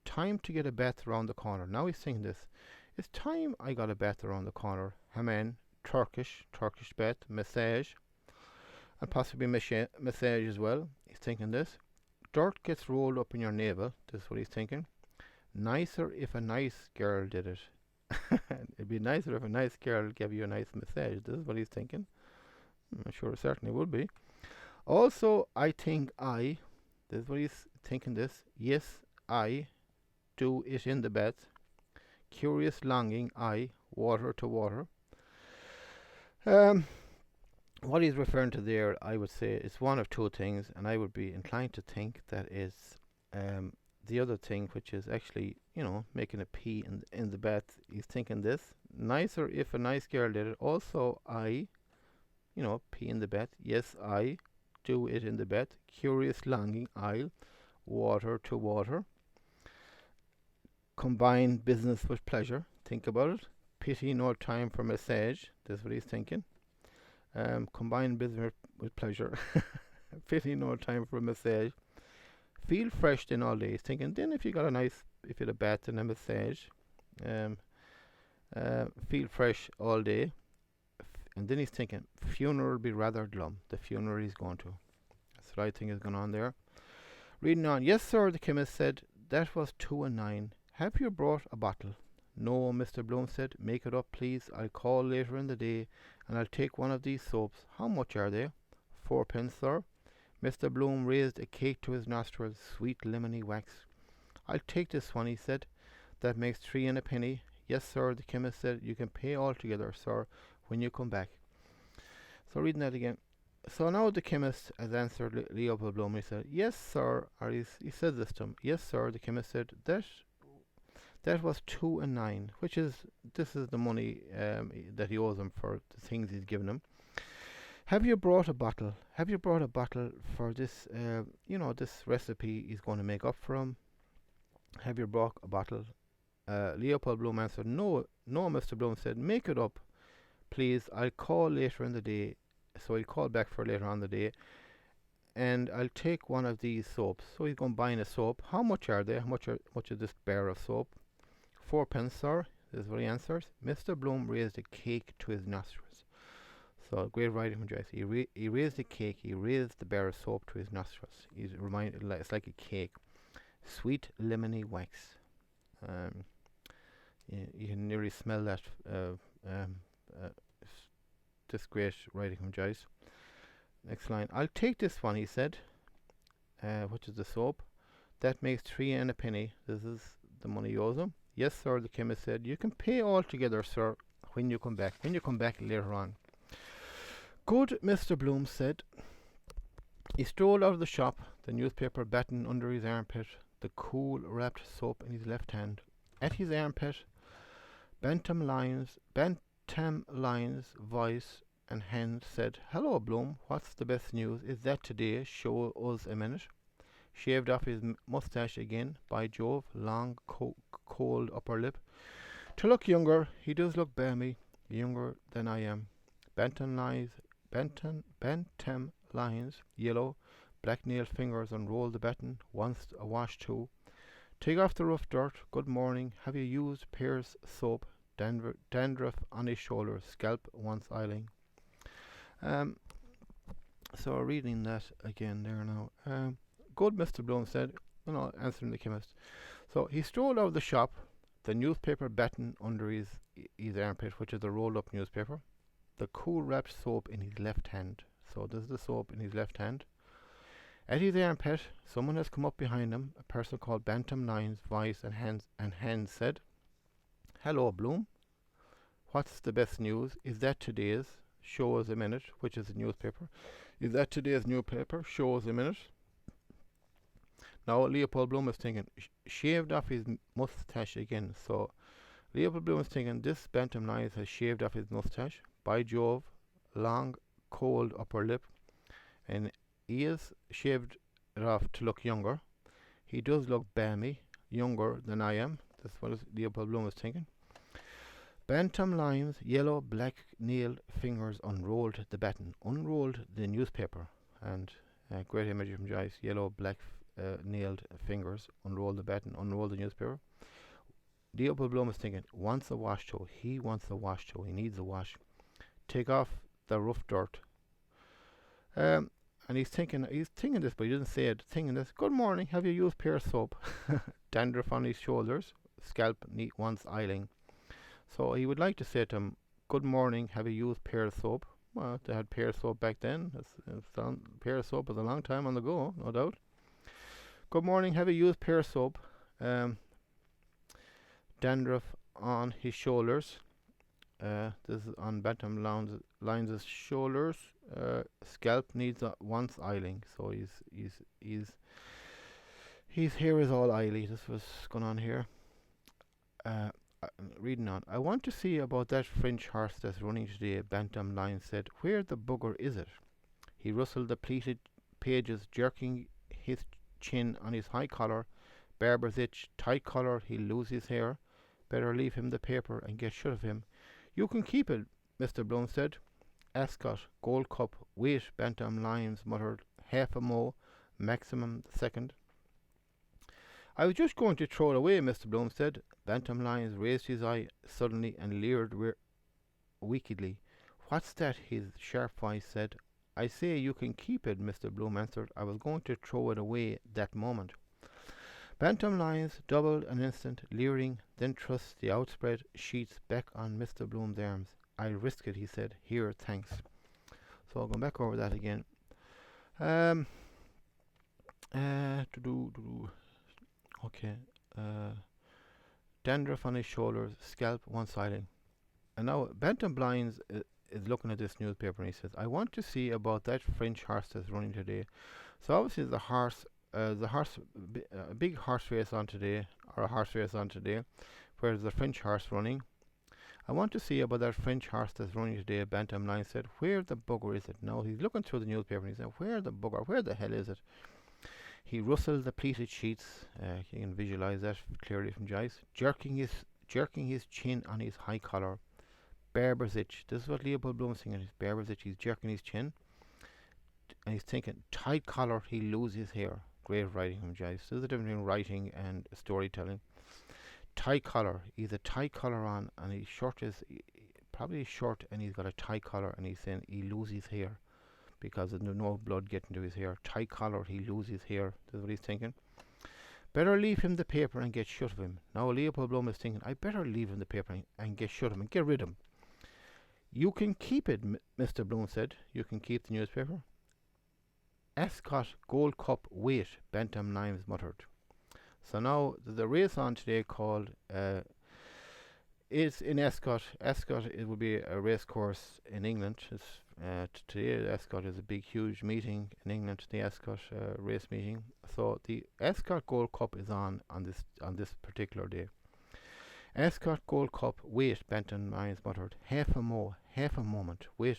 [SPEAKER 1] Time to get a bath around the corner. Now he's thinking this. It's time I got a bath around the corner. Haman, Turkish bath, massage, and possibly massage as well. He's thinking this. Dirt gets rolled up in your navel. This is what he's thinking. Nicer if a nice girl did it. It'd be nicer if a nice girl gave you a nice massage. This is what he's thinking. I'm sure it certainly would be. Also, I think this is what he's thinking this. Yes, I do it in the bath. Curious longing, water to water. What he's referring to there, I would say, is one of 2 things, and I would be inclined to think that is the other thing, which is actually, making a pee in the bath. He's thinking this. Nicer if a nice girl did it. Also, pee in the bed. Yes, I do it in the bed. Curious longing, I'll water to water. Combine business with pleasure. Think about it. Pity no time for massage. That's what he's thinking. Combine business with pleasure. Pity no time for massage. Feel fresh then all day. He's thinking then if you had a bath and a massage, um, feel fresh all day. And then he's thinking funeral will be rather glum. The funeral he's going to. That's what I think is going on there. Reading on. Yes, sir, the chemist said. That was 2 and 9. Have you brought a bottle? No, Mr. Bloom said. Make it up, please. I'll call later in the day, and I'll take one of these soaps. How much are they? 4 pence, sir. Mr. Bloom raised a cake to his nostrils, sweet lemony wax. I'll take this one, he said. That makes 3 and a penny. Yes, sir, the chemist said. You can pay altogether, sir, when you come back. So reading that again. So now the chemist has answered Leopold Bloom. He said, yes, sir, or he said this to him. Yes, sir, the chemist said. That was 2 and 9, this is the money that he owes him for the things he's given him. Have you brought a bottle? Have you brought a bottle for this, this recipe he's going to make up for him? Have you brought a bottle? Leopold Bloom answered, no, Mr. Bloom said, make it up, please. I'll call later in the day. So he'll call back for later on the day, and I'll take one of these soaps. So he's going to buy a soap. How much are they? How much is this bar of soap? 4 pence, sir. This is what he answers. Mr. Bloom raised a cake to his nostrils. So great writing from Joyce. He raised the cake. He raised the bar of soap to his nostrils. He's reminded, it's like a cake. Sweet lemony wax. You can nearly smell that. This great writing from Joyce. Next line. I'll take this one, he said. Which is the soap. That makes 3 and a penny. This is the money he owes him. Yes, sir, the chemist said. You can pay all together, sir, when you come back. When you come back later on. Good, Mr. Bloom said. He strolled out of the shop, the newspaper battened under his armpit, the cool wrapped soap in his left hand. At his armpit, Bantam Lyons' voice and hand said, hello, Bloom, what's the best news? Is that today? Show us a minute. Shaved off his moustache again. By Jove, long, cold upper lip. To look younger, he does look balmy, younger than I am. Bantam Lyons, yellow, black nailed fingers unrolled the baton, once awash too. Take off the rough dirt. Good morning. Have you used Pear's soap? Dandruff on his shoulders, scalp once oiling. So reading that again there now. Good, Mr. Bloom said, answering the chemist. So he strolled out of the shop, the newspaper battened under his armpit, which is a rolled up newspaper, the cool wrapped soap in his left hand. So this is the soap in his left hand. At his armpit, someone has come up behind him, a person called Bantam Lyons' voice and hands said, hello, Bloom. What's the best news? Is that today's? Show us a minute, which is a newspaper. Is that today's newspaper? Show us a minute. Now Leopold Bloom is thinking, shaved off his moustache again. So Leopold Bloom is thinking, this Bantam Lyons has shaved off his moustache. By Jove, long, cold upper lip. And he is shaved it off to look younger. He does look balmy, younger than I am. That's what Leopold Bloom is thinking. Bantam Lyons' yellow, black nailed fingers unrolled the baton, unrolled the newspaper, and great image from Joyce. Yellow, black nailed fingers unrolled the baton, unrolled the newspaper. Leopold Bloom is thinking, wants a wash toe. He wants a wash toe. He needs a wash. Take off the rough dirt. And he's thinking this, but he didn't say it. Thinking this. Good morning. Have you used Pear's soap? Dandruff on his shoulders, scalp neat once oiling. So he would like to say to him, good morning, have you used Pear's soap? Well, they had Pear's soap back then. Pear's soap was a long time on the go, no doubt. Good morning, have you used Pear's soap? Dandruff on his shoulders. This is on Bantam Lyons' shoulders. Scalp needs once oiling. So his hair is all oily. This was going on here. uh, reading on. I want to see about that French horse that's running today, Bantam Lion said. Where the bugger is it? He rustled the pleated pages, jerking his chin on his high collar. Barber's itch, tight collar, he'll lose his hair. Better leave him the paper and get shut of him. You can keep it, Mr. Bloom said. Ascot, Gold Cup, wait, Bantam Lions muttered. Half a mo, maximum the second. I was just going to throw it away, Mr. Bloom said. Bantam Lions raised his eye suddenly and leered wickedly. What's that? His sharp voice said. I say you can keep it, Mr. Bloom answered. I was going to throw it away that moment. Bantam Lions doubled an instant, leering, then thrust the outspread sheets back on Mr. Bloom's arms. I'll risk it, he said. Here, thanks. So I'll go back over that again. Okay. Dandruff on his shoulders, scalp one-sided. And now Bantam Blinds is looking at this newspaper and he says, I want to see about that French horse that's running today. So obviously a big horse race on today, or a horse race on today, where there's a French horse running. I want to see about that French horse that's running today, Bantam Lion said. Where the bugger is it? Now he's looking through the newspaper and he said, where the hell is it? He rustled the pleated sheets, you can visualize that clearly from Joyce, jerking his chin on his high collar. Barber's itch. This is what Leopold Bloom's thinking. His barber's itch. He's jerking his chin. And he's thinking, tight collar, he'll lose his hair. Great writing from Joyce. There's a difference between writing and storytelling. Tight collar. He's a tight collar on, and his shirt is probably short, and he's got a tight collar, and he's saying he'll lose his hair because there's no blood getting to his hair. Tight collar, he'll lose his hair. That's what he's thinking. Better leave him the paper and get shut of him. Now Leopold Bloom is thinking, I better leave him the paper and get shut of him and get rid of him. You can keep it, Mr. Bloom said. You can keep the newspaper. Ascot Gold Cup wait, Bantam Lions muttered. So now there's a race on today called it's in Ascot. Ascot, it will be a race course in England. Today Ascot is a big huge meeting in England, the Ascot race meeting. So the Ascot Gold Cup is on this particular day. Ascot Gold Cup, wait, Bantam Lions muttered. Half a moment, wait,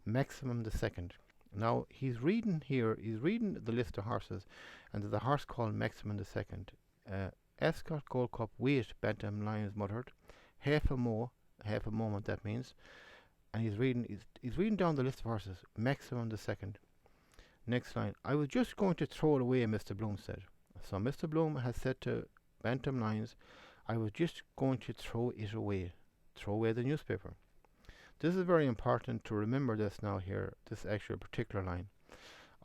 [SPEAKER 1] maximum the second. Now he's reading the list of horses, and there's a horse called Maximum the second. Ascot Gold Cup, wait, Bantam Lions muttered. Half a moment that means. And he's reading down the list of horses. Maximum the second. Next line. I was just going to throw it away, Mr. Bloom said. So Mr. Bloom has said to Bantam Lions, I was just going to throw it away. Throw away the newspaper. This is very important to remember this now here, this actual particular line.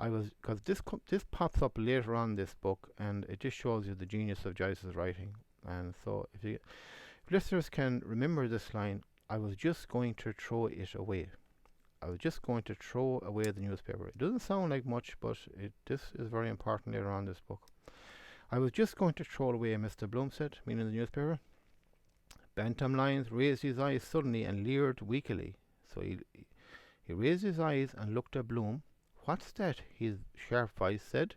[SPEAKER 1] Because this pops up later on in this book, and it just shows you the genius of Joyce's writing. And so if listeners can remember this line, I was just going to throw it away. I was just going to throw away the newspaper. It doesn't sound like much, but this is very important later on in this book. I was just going to throw it away, Mr. Bloom said, meaning the newspaper. Bantam Lions raised his eyes suddenly and leered weakly. So he raised his eyes and looked at Bloom. What's that? His sharp voice said.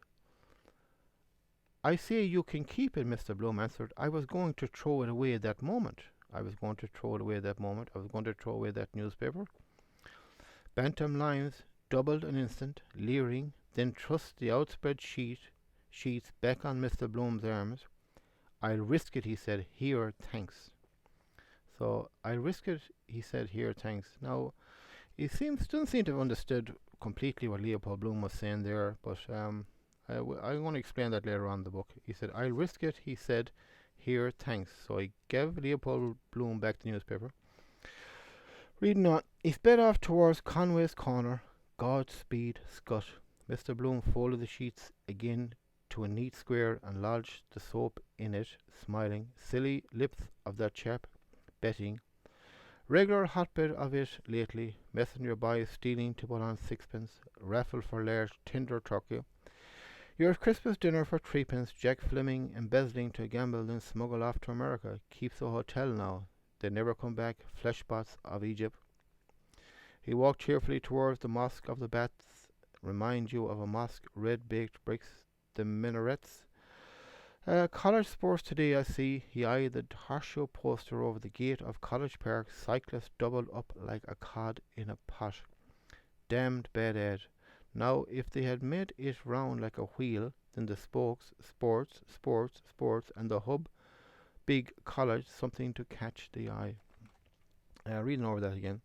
[SPEAKER 1] I say you can keep it, Mr. Bloom answered. I was going to throw it away that moment. I was going to throw away that newspaper. Bantam Lions doubled an instant, leering, then thrust the outspread sheets back on Mr. Bloom's arms. I'll risk it, he said. Here, thanks. So, I'll risk it, he said. Here, thanks. Now, he doesn't seem to have understood completely what Leopold Bloom was saying there, but I'm going to explain that later on in the book. He said, I'll risk it, he said. Here, thanks. So I gave Leopold Bloom back the newspaper. Reading on, he sped off towards Conway's Corner. Godspeed, Scott. Mr. Bloom folded the sheets again to a neat square and lodged the soap in it, smiling. Silly lips of that chap. Betting. Regular hotbed of it lately. Messenger boys stealing to put on sixpence. Raffle for large tender turkey. Your Christmas dinner for threepence. Jack Fleming embezzling to gamble, then smuggle off to America. Keeps a hotel now. They never come back. Fleshpots of Egypt. He walked cheerfully towards the Mosque of the Bats. Remind you of a mosque. Red baked bricks. The minarets. College sports today, I see. He eyed the horseshoe poster over the gate of College Park. Cyclists doubled up like a cod in a pot. Damned bad ad. Now, if they had made it round like a wheel, then the spokes, sports, and the hub, big college, something to catch the eye. Reading over that again.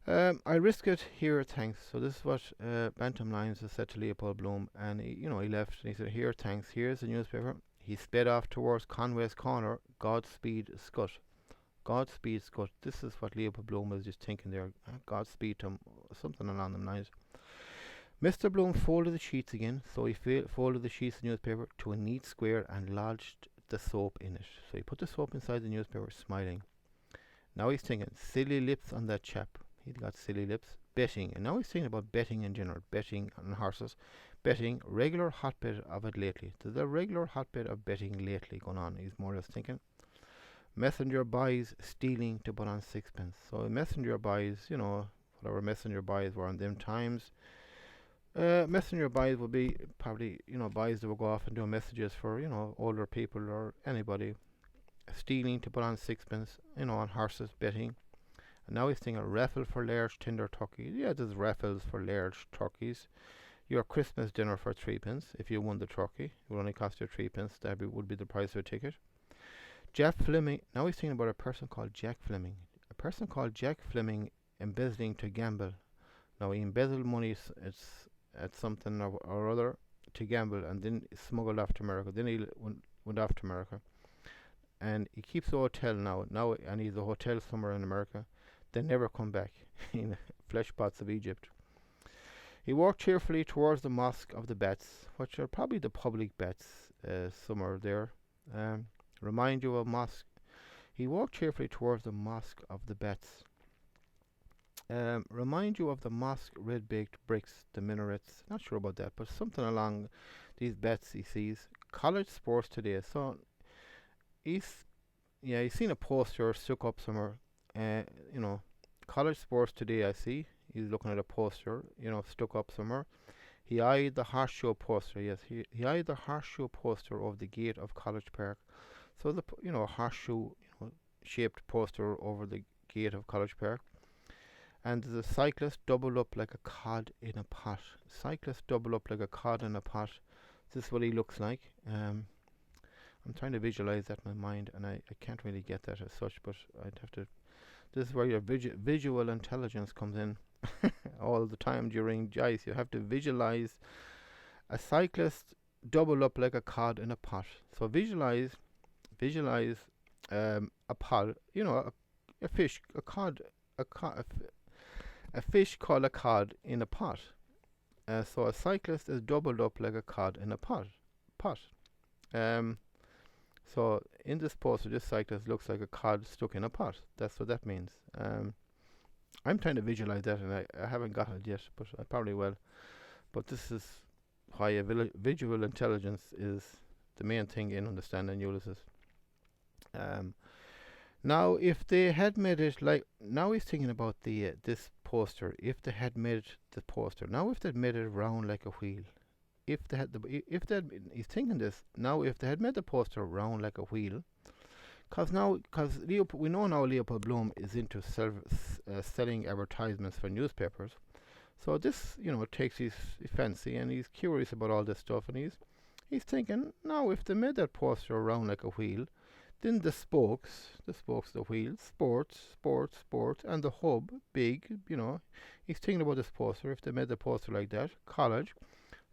[SPEAKER 1] I risk it here, thanks. So this is what Bantam Lines has said to Leopold Bloom, and he left and he said, "Here, thanks. Here's the newspaper." He sped off towards Conway's Corner. Godspeed, Scut. Godspeed, Scut. This is what Leopold Bloom was just thinking there. Godspeed to him, something along them lines. Mr. Bloom folded the sheets again, so he folded the sheets of the newspaper to a neat square and lodged the soap in it. So he put the soap inside the newspaper, smiling. Now he's thinking, silly lips on that chap. He'd got silly lips. Betting. And now he's thinking about betting in general. Betting on horses. Betting. Regular hotbed of it lately. There's a regular hotbed of betting lately going on. He's more or less thinking. Messenger boys stealing to put on sixpence. So messenger boys, whatever messenger boys were in them times. Messenger boys would be probably, boys that would go off and do messages for, older people or anybody. Stealing to put on sixpence, on horses, betting. And now he's thinking a raffle for large tender turkeys. Yeah, there's raffles for large turkeys. Your Christmas dinner for 3p. If you won the turkey, it would only cost you 3p. That would be the price of a ticket. Jack Fleming. Now he's thinking about a person called Jack Fleming. A person called Jack Fleming embezzling to gamble. Now he embezzled money at something or other to gamble, and then smuggled off to America. Then he went off to America. And he keeps a hotel now, and he's a hotel somewhere in America. They never come back in the flesh pots of Egypt. He walked cheerfully towards the Mosque of the Bats, which are probably the public bats somewhere there. Remind you of mosque. He walked cheerfully towards the Mosque of the Bats. Remind you of the mosque, red-baked bricks, the minarets. Not sure about that, but something along these bats he sees. College sports today. So he's seen a poster stuck up somewhere. College sports today, I see. He's looking at a poster, stuck up somewhere. He eyed the horseshoe poster. Yes, he eyed the horseshoe poster over the gate of College Park. So the horseshoe shaped poster over the gate of College Park. And the cyclist doubled up like a cod in a pot. Cyclist doubled up like a cod in a pot. This is what he looks like. I'm trying to visualize that in my mind, and I can't really get that as such, but I'd have to. This is where your visual intelligence comes in all the time during Joyce. You have to visualize a cyclist double up like a cod in a pot. So visualize a pot, a fish, a fish called a cod in a pot. So a cyclist is doubled up like a cod in a pot. So in this poster, this cyclist looks like a cod stuck in a pot. That's what that means. I'm trying to visualize that, and I haven't got it yet, but I probably will. But this is why visual intelligence is the main thing in understanding Ulysses. Now, if they had made it now he's thinking about this poster. If they had made the poster, now if they'd made it round like a wheel. He's thinking this now. If they had made the poster round like a wheel, because we know now Leopold Bloom is into selling advertisements for newspapers. So this, takes his fancy, and he's curious about all this stuff, and he's thinking now if they made that poster round like a wheel, then the spokes, the wheels, sports, and the hub, big, he's thinking about this poster. If they made the poster like that, college.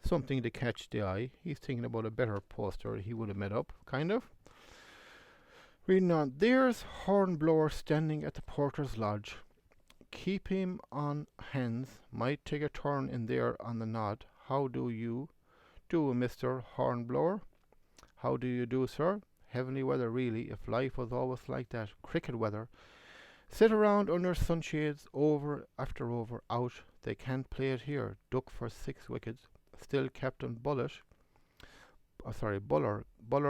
[SPEAKER 1] Something to catch the eye. He's thinking about a better poster he would have made up, kind of. Reading on. There's Hornblower standing at the porter's lodge. Keep him on hands. Might take a turn in there on the nod. How do you do, Mr. Hornblower? How do you do, sir? Heavenly weather, really, if life was always like that. Cricket weather. Sit around under sunshades, over after over, out. They can't play it here. Duck for 6 wickets. Still Captain Buller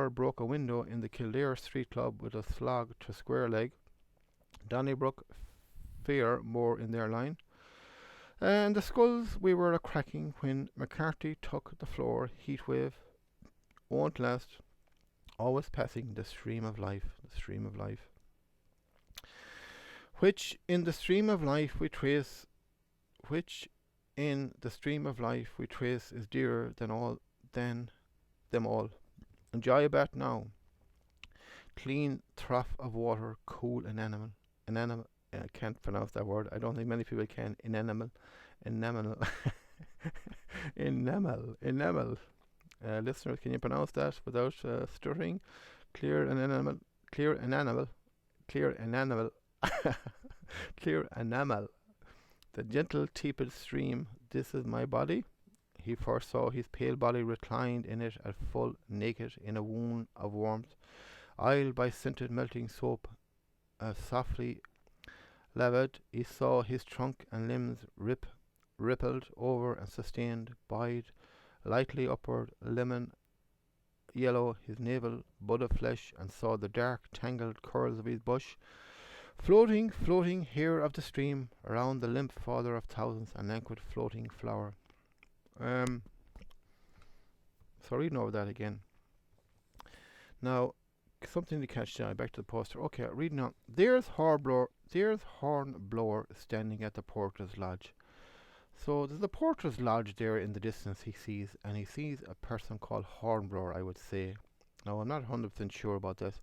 [SPEAKER 1] broke a window in the Kildare Street Club with a slog to square leg. Donnybrook fair more in their line. And the skulls we were a cracking when McCarthy took the floor. Heatwave won't last. always passing the stream of life, the stream of life. Which in the stream of life we trace, which in the stream of life we trace is dearer than them all. Enjoy a bath now, clean trough of water, cool and animal. I can't pronounce that word. I don't think many people can. Enamel, enamel. Listeners, can you pronounce that without stuttering? Clear an animal, clear an animal, clear an animal, clear enamel. The gentle tepid stream. This is my body. He foresaw his pale body reclined in it at full naked in a wound of warmth, oiled by scented melting soap, softly lathered. He saw his trunk and limbs rippled over and sustained, buoyed lightly upward, lemon yellow his navel, bud of flesh, and saw the dark tangled curls of his bush, floating here of the stream, around the limp father of thousands, a languid floating flower. So reading over that again. Now, something to catch the eye. Back to the poster. Okay, reading on. There's Hornblower standing at the porter's lodge. So there's a porter's lodge there in the distance he sees, and he sees a person called Hornblower, I would say. Now, I'm not 100% sure about this.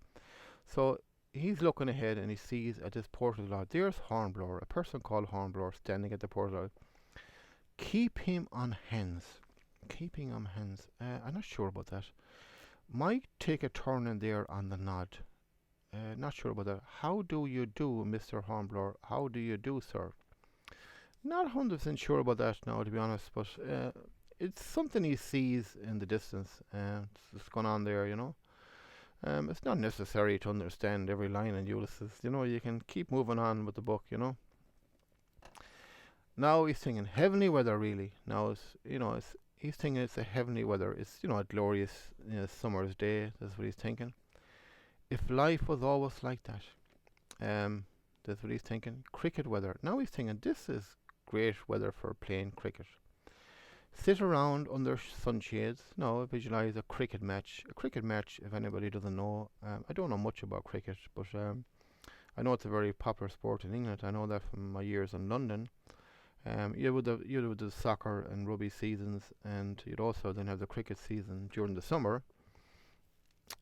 [SPEAKER 1] So he's looking ahead and he sees at this porter's lodge, there's Hornblower, a person called Hornblower standing at the porter's lodge. Keep him on hands. Keeping on hands. I'm not sure about that. Might take a turn in there on the nod. Not sure about that. How do you do, Mr. Hornblower? How do you do, sir? Not 100% sure about that now, to be honest, but it's something he sees in the distance. It's going on there, you know. It's not necessary to understand every line in Ulysses. You know, you can keep moving on with the book, you know. Now he's thinking heavenly weather, really. Now he's thinking it's a heavenly weather. It's, you know, a glorious summer's day. That's what he's thinking. If life was always like that. That's what he's thinking. Cricket weather. Now he's thinking this is great weather for playing cricket. Sit around under sunshades. Now visualize a cricket match. A cricket match, if anybody doesn't know, I don't know much about cricket, but I know it's a very popular sport in England. I know that from my years in London. You would have the soccer and rugby seasons, and you'd also then have the cricket season during the summer.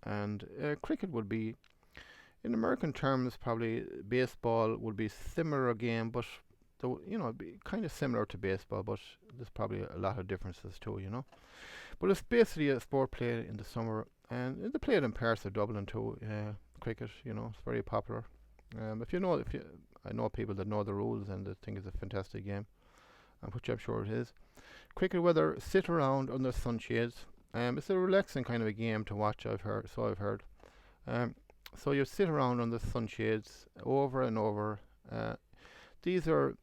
[SPEAKER 1] And cricket would be, in American terms, probably baseball would be similar game, but it'd be kind of similar to baseball, but there's probably a lot of differences too, you know. But it's basically a sport played in the summer, and they play it in parts of Dublin too. Cricket, you know, it's very popular. I know people that know the rules and they think it's a fantastic game, which I'm sure it is. Cricket weather, sit around under sunshades. It's a relaxing kind of a game to watch. I've heard. So you sit around under sunshades over and over. These are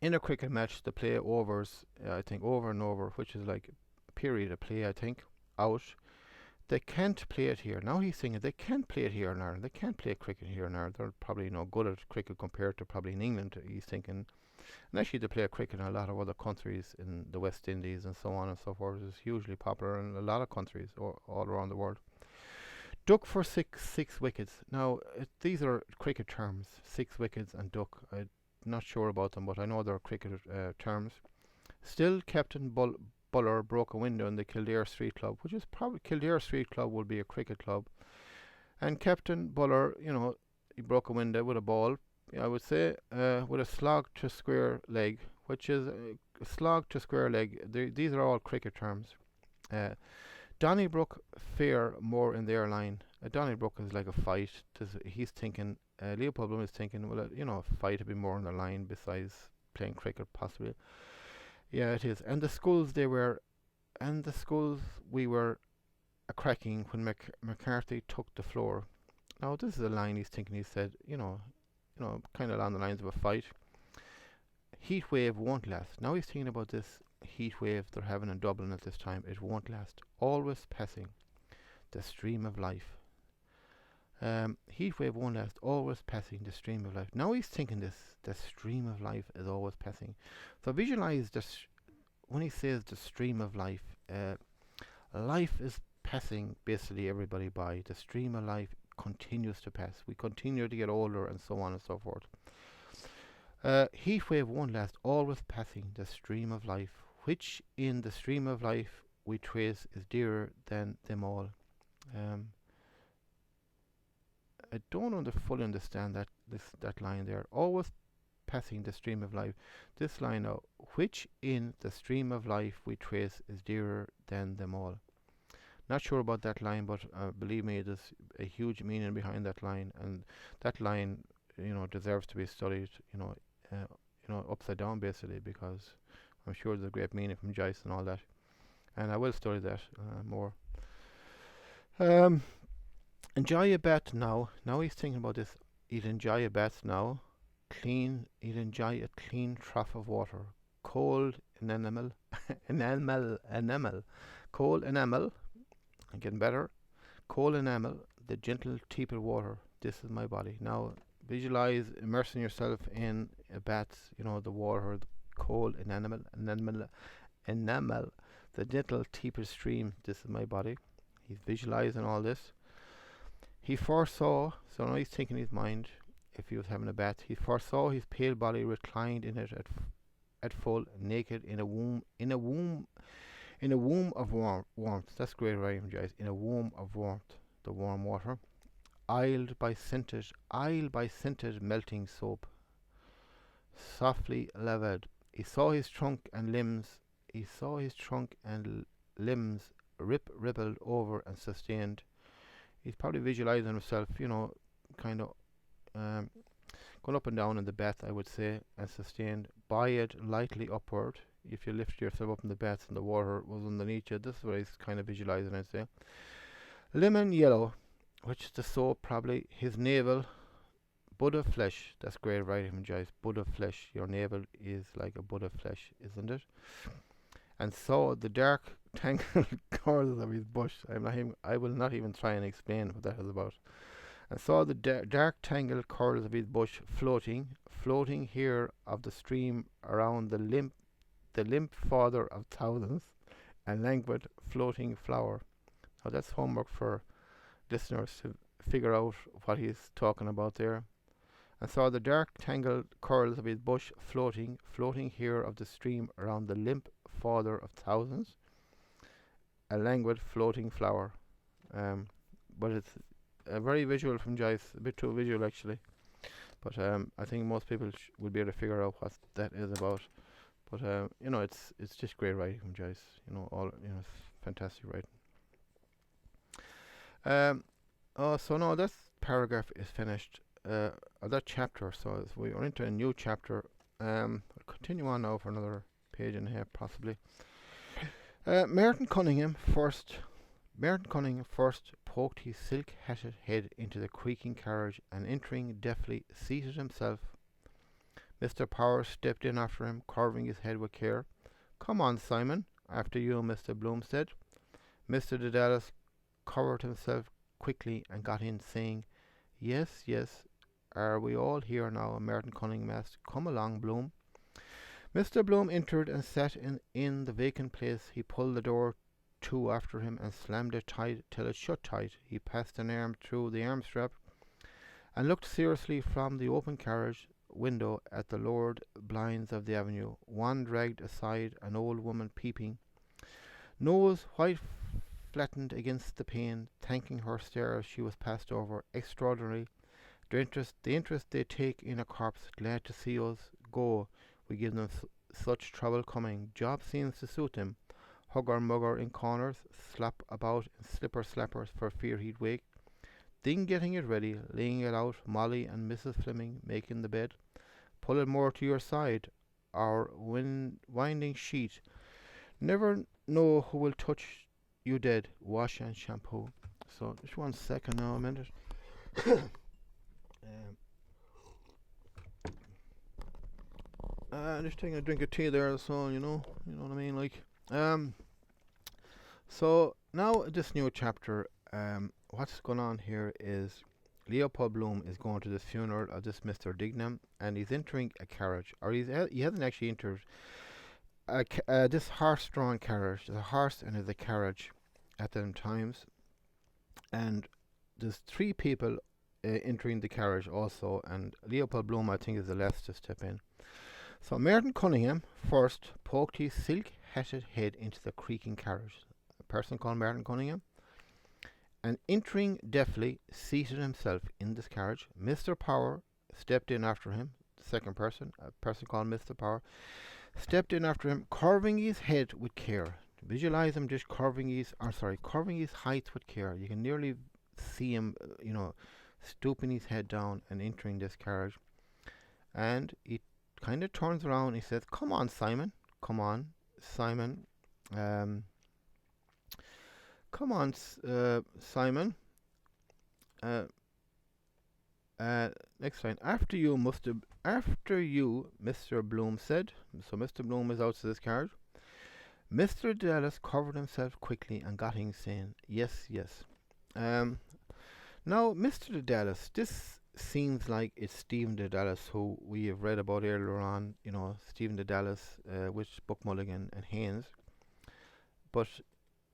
[SPEAKER 1] in a cricket match. They play overs. I think over and over, which is like a period of play. I think out. They can't play it here. Now he's thinking they can't play it here in Ireland. They can't play cricket here in Ireland. They're probably no good at cricket compared to probably in England, he's thinking. And actually they play cricket in a lot of other countries, in the West Indies and so on and so forth. It's hugely popular in a lot of countries all around the world. Duck for six wickets. Now, these are cricket terms, 6 wickets and duck. I'm not sure about them, but I know they're cricket terms. Still, Captain Buller broke a window in the Kildare Street Club, which is probably Kildare Street Club would be a cricket club. And Captain Buller, you know, he broke a window with a ball, I would say, with a slog to square leg, which is a slog to square leg. These are all cricket terms. Donnybrook fair more in their line. Donnybrook is like a fight. He's thinking, Leopold Bloom is thinking, well, a fight would be more on the line besides playing cricket, possibly. Yeah, it is. And the schools we were a cracking when McCarthy took the floor. Now this is a line he's thinking. He said, kind of along the lines of a fight. Heat wave won't last. Now he's thinking about this heat wave they're having in Dublin at this time. It won't last. Always passing. The stream of life. Heat wave won't last. Always passing. The stream of life. Now he's thinking this. The stream of life is always passing. So visualize this when he says the stream of life. Life is passing basically everybody by. The stream of life continues to pass. We continue to get older and so on and so forth. Heat wave won't last, always passing the stream of life, which in the stream of life we trace is dearer than them all. Um, I don't fully understand that line there. Always passing the stream of life. This line now, which in the stream of life we trace is dearer than them all. Not sure about that line, but believe me, there's a huge meaning behind that line, and that line, deserves to be studied, upside down basically, because I'm sure there's a great meaning from Joyce and all that, and I will study that more. Enjoy a bath now. Now he's thinking about this. He'd enjoy a bath now. He'd enjoy a clean trough of water. Cold enamel, cold enamel. I'm getting better. Cold enamel, the gentle tepid water. This is my body. Now visualize immersing yourself in a bath. The water, the cold enamel, the gentle tepid stream. This is my body. He's visualizing all this. He foresaw, so now he's thinking in his mind, if he was having a bath, he foresaw his pale body reclined in it at full, naked, in a womb of warmth. That's great writing, guys. In a womb of warmth, the warm water, aisled by scented melting soap, softly lathered. He saw his trunk and limbs. Rippled over and sustained. He's probably visualizing himself, kind of going up and down in the bath, I would say, and sustained by it lightly upward. If you lift yourself up in the bath and the water was underneath you, this is what he's kind of visualizing, I'd say. Lemon yellow, which is the soap, probably. His navel, bud of flesh. That's great writing from Joyce. Bud of flesh. Your navel is like a bud of flesh, isn't it? And saw the dark tangled cords of his bush. I will not even try and explain what that is about. And saw the dark tangled cords of his bush floating here of the stream around the limp father of thousands, and languid floating flower. Now that's homework for listeners to figure out what he's talking about there. And saw the dark tangled curls of his bush floating here of the stream around the limp father of thousands, a languid floating flower. But it's very visual from Joyce, a bit too visual actually. But I think most people will be able to figure out what that is about. But it's just great writing from Joyce. It's fantastic writing. So now that paragraph is finished. That chapter. So we are into a new chapter. I'll continue on now for another page and a half, possibly. Merton Cunningham first poked his silk-hatted head into the creaking carriage, and entering deftly seated himself. Mr. Power stepped in after him, curving his head with care. "Come on, Simon. After you, Mr. Bloom said." Mr. Dedalis covered himself quickly and got in, saying, Yes. Are we all here now?" Merton Cunningham asked. "Come along, Bloom." Mr. Bloom entered and sat in the vacant place. He pulled the door to after him and slammed it tight till it shut tight. He passed an arm through the arm strap and looked seriously from the open carriage window at the lowered blinds of the avenue. One dragged aside, an old woman peeping, nose white flattened against the pane, thanking her stare as she was passed over. Extraordinary. The interest they take in a corpse, glad to see us go. We give them such trouble coming. Job seems to suit them. Hugger-mugger in corners, slap about in slipper-slappers for fear he'd wake. Thing getting it ready, laying it out, Molly and Mrs. Fleming making the bed. Pull it more to your side, our winding sheet. Never know who will touch you dead. Wash and shampoo. So, just 1 second now, a minute. Just taking a drink of tea there, so you know what I mean, like. So now this new chapter, what's going on here is Leopold Bloom is going to this funeral of this Mr. Dignam, and he's entering a carriage, or he hasn't actually entered this horse-drawn carriage. There's a horse and there's a carriage, at them times, and there's three people entering the carriage also, and Leopold Bloom, I think, is the last to step in. So Merton Cunningham first poked his silk-hatted head into the creaking carriage. A person called Merton Cunningham, and entering deftly, seated himself in this carriage. Mr. Power stepped in after him. The second person, a person called Mr. Power, stepped in after him, curving his head with care. Visualize him just curving his height with care. You can nearly see him, stooping his head down and entering this carriage. And he kind of turns around and he says, "Come on, Simon. Come on, Simon. Come on, Simon. Next line. After you, Mr. Bloom said." So Mr. Bloom is out of this carriage. Mr. Dallas covered himself quickly and got in, saying, "Yes, yes." Now, Mr. Dallas, this seems like it's Stephen de Dallas, who we have read about earlier on, Stephen de Dallas, with Buck Mulligan and Haynes. But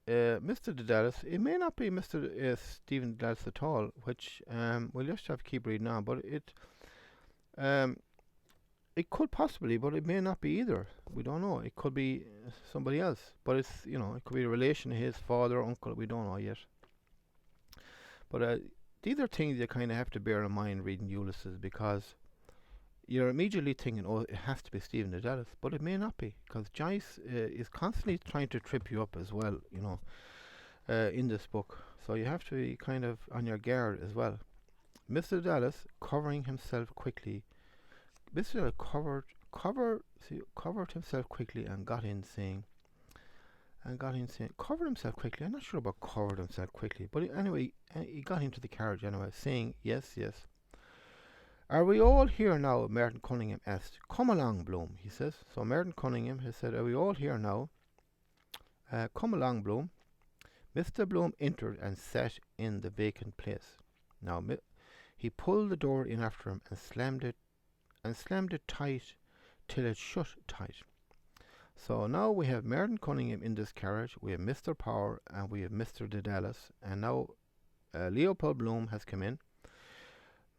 [SPEAKER 1] Mr. de Dallas, it may not be Mr. Stephen de Dallas at all, which we'll just have to keep reading on. But it could possibly, but it may not be either. We don't know. It could be somebody else, but it's it could be a relation to his father or uncle. We don't know yet. But these are things you kind of have to bear in mind reading Ulysses, because you're immediately thinking, "Oh, it has to be Stephen de Dallas," but it may not be, because Joyce is constantly trying to trip you up as well, in this book. So you have to be kind of on your guard as well. Mr. Dallas covering himself quickly. Mr. Dallas covered himself quickly and got in, saying, covered himself quickly. I'm not sure about covered himself quickly, but anyway, he got into the carriage anyway, saying, "Yes, yes." "Are we all here now?" Merton Cunningham asked. "Come along, Bloom," he says. So Merton Cunningham has said, "Are we all here now? Come along, Bloom." Mr. Bloom entered and sat in the vacant place. Now he pulled the door in after him and slammed it tight till it shut tight. So now we have Merton Cunningham in this carriage, we have Mr. Power, and we have Mr. de Dallas, and now Leopold Bloom has come in.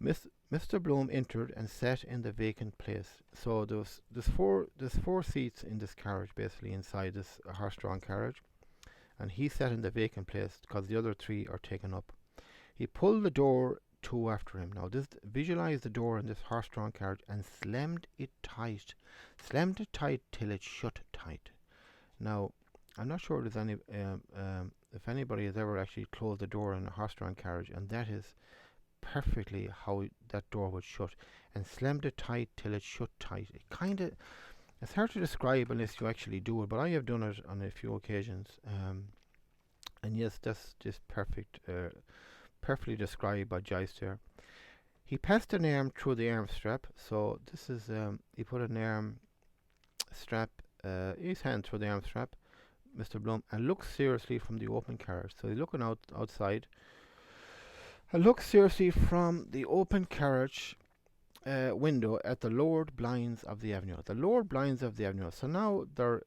[SPEAKER 1] Mr. Bloom entered and sat in the vacant place. So there's four seats in this carriage, basically inside this horse-drawn carriage, and he sat in the vacant place because the other three are taken up. He pulled the door to after him. Now visualize the door in this horse-drawn carriage and slammed it tight till it shut tight. Now I'm not sure there's any if anybody has ever actually closed the door in a horse-drawn carriage, and that is perfectly how that door would shut, and slammed it tight till it shut tight. It's hard to describe unless you actually do it, but I have done it on a few occasions, and yes, that's just perfectly described by Joyce there. He passed an arm through the arm strap. So this is he put an arm strap, his hand through the arm strap, Mr. Bloom, and looked seriously from the open carriage. So he's looking outside. And looked seriously from the open carriage window at the lowered blinds of the avenue. The lowered blinds of the avenue. So now they're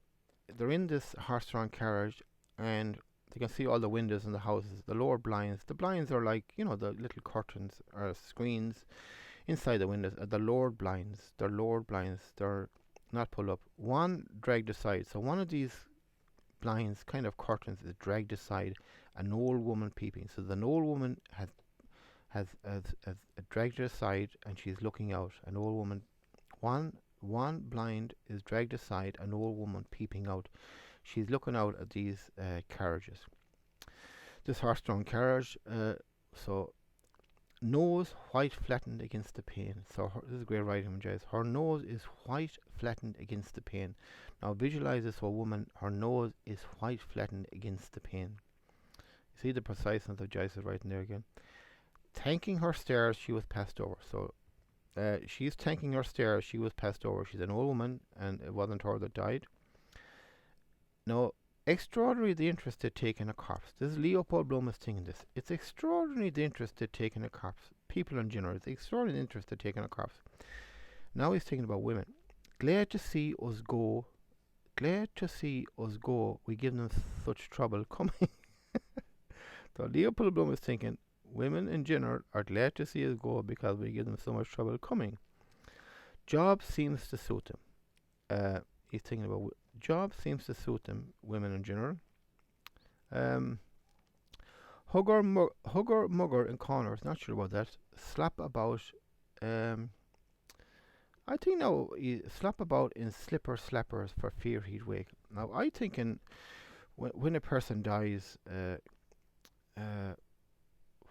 [SPEAKER 1] in this horse-drawn carriage, and you can see all the windows in the houses. The lower blinds. The blinds are like, the little curtains or screens inside the windows. The lowered blinds. They're lowered blinds. They're not pulled up. One dragged aside. So one of these blinds, kind of curtains, is dragged aside. An old woman peeping. So the old woman has dragged it aside, and she's looking out. An old woman. One blind is dragged aside. An old woman peeping out. She's looking out at these carriages. This horse-drawn carriage, so nose white flattened against the pane. So this is great writing from Joyce. Her nose is white flattened against the pane. Now visualize this woman. Her nose is white flattened against the pane. You see the preciseness of Joyce's writing there again. Thanking her stairs, she was passed over. So she's thanking her stairs. She was passed over. She's an old woman, and it wasn't her that died. Now, extraordinary the interest they take in a corpse. This is Leopold Bloom is thinking this. It's extraordinary the interest they take in a corpse. People in general, it's extraordinary the interest they take in a corpse. Now he's thinking about women. Glad to see us go. We give them such trouble coming. So Leopold Bloom is thinking, women in general are glad to see us go because we give them so much trouble coming. Job seems to suit them. He's thinking about job seems to suit them, women in general. Um, hugger, mugger in corners, not sure about that. Slap about. Um, I think now he slap about in slipper slappers for fear he'd wake. Now I thinking when a person dies,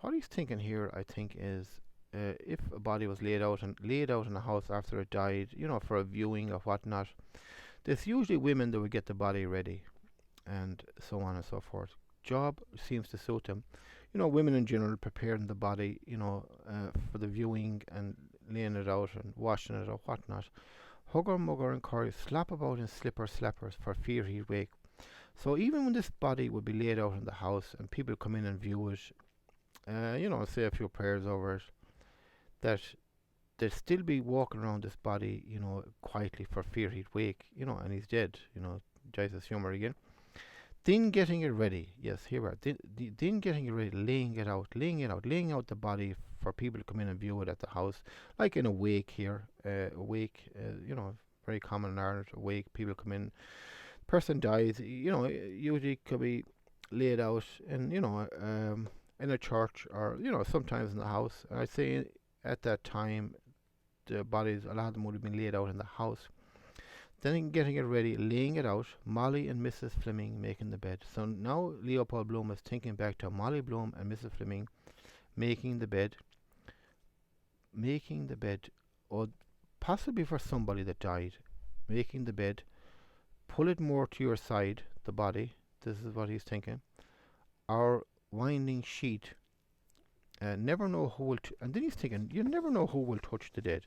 [SPEAKER 1] what he's thinking here, I think, is if a body was laid out in a house after it died, for a viewing or whatnot, there's usually women that would get the body ready, and so on and so forth. Job seems to suit them. Women in general preparing the body, for the viewing and laying it out and washing it or whatnot. Hugger, mugger, and curry slap about in slipper slappers for fear he'd wake. So even when this body would be laid out in the house and people come in and view it, say a few prayers over it, that they'd still be walking around this body, quietly for fear he'd wake, and he's dead, Jesus humour again. Then getting it ready, yes, here we are. Then getting it ready, laying out the body for people to come in and view it at the house, like in a wake here, very common in Ireland. A wake, people come in, person dies, usually could be laid out, and in a church or sometimes in the house. I'd say at that time, the bodies, a lot of them would have been laid out in the house. Then getting it ready, laying it out, Molly and Mrs. Fleming making the bed. So now Leopold Bloom is thinking back to Molly Bloom and Mrs. Fleming making the bed, or possibly for somebody that died, making the bed, pull it more to your side, the body, this is what he's thinking, our winding sheet, never know who will, and then he's thinking, you never know who will touch the dead.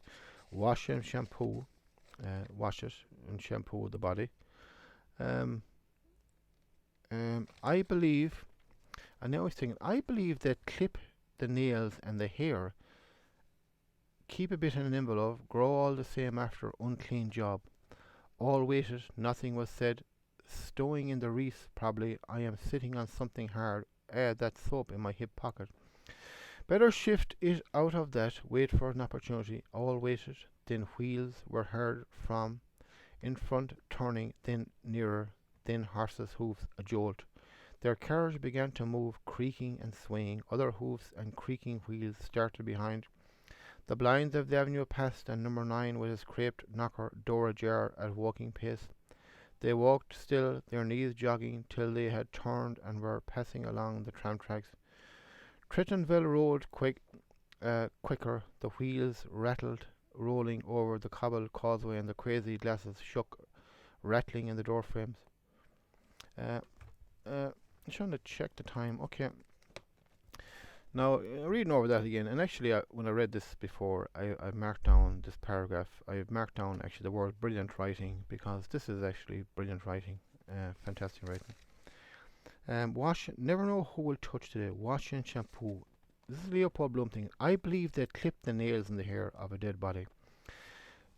[SPEAKER 1] Wash and shampoo, wash it and shampoo the body. I believe, and now he's thinking, I believe that clip the nails and the hair, keep a bit in an envelope, grow all the same after, unclean job. All waited, nothing was said, stowing in the wreath probably, I am sitting on something hard, that soap in my hip pocket. Better shift it out of that, wait for an opportunity. All waited, then wheels were heard from in front, turning, then nearer, then horses' hoofs a jolt. Their carriage began to move, creaking and swaying. Other hoofs and creaking wheels started behind. The blinds of the avenue passed, and number 9 with his craped knocker, door ajar at walking pace. They walked still, their knees jogging, till they had turned and were passing along the tram tracks. Trittonville Road quicker, the wheels rattled, rolling over the cobbled causeway, and the crazy glasses shook, rattling in the door frames. I'm trying to check the time. Okay. Now, reading over that again, and actually when I read this before, I marked down this paragraph. I've marked down actually the word brilliant writing, because this is actually brilliant writing, fantastic writing. Wash, never know who will touch today. Wash and shampoo. This is Leopold Bloom thing. I believe they clip the nails in the hair of a dead body.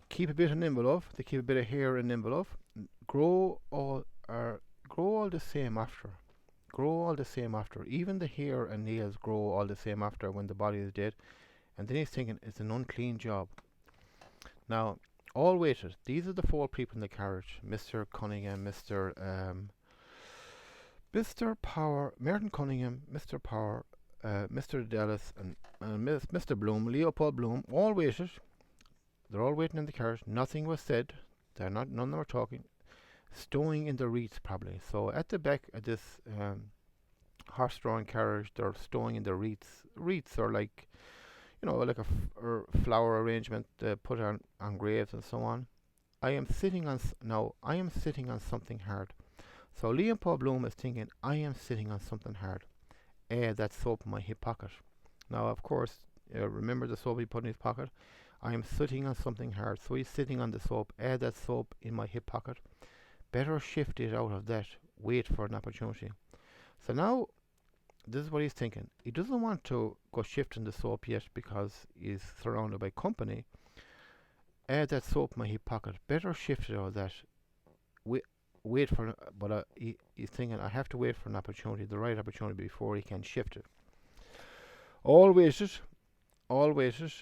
[SPEAKER 1] Keep a bit in envelope. They keep a bit of hair in envelope. Grow all the same after. Grow all the same after. Even the hair and nails grow all the same after when the body is dead. And then he's thinking it's an unclean job. Now, all waited. These are the 4 people in the carriage. Mr. Cunningham, Mr. Power, Merton Cunningham, Mr. Power, Mr. Dallas, and Mr. Bloom, Leopold Bloom, all waited. They're all waiting in the carriage. Nothing was said. None of them were talking. Stowing in the wreaths probably. So at the back of this horse-drawn carriage, they're stowing in the wreaths. Wreaths are like, like a flower arrangement put on graves and so on. I am sitting on something hard. So Leopold Bloom is thinking, I am sitting on something hard. That soap in my hip pocket. Now, of course, remember the soap he put in his pocket? I am sitting on something hard. So he's sitting on the soap. That soap in my hip pocket. Better shift it out of that. Wait for an opportunity. So now, this is what he's thinking. He doesn't want to go shifting the soap yet because he's surrounded by company. That soap in my hip pocket. Better shift it out of that. he's thinking, I have to wait for an opportunity, the right opportunity, before he can shift it. All waited, all waited.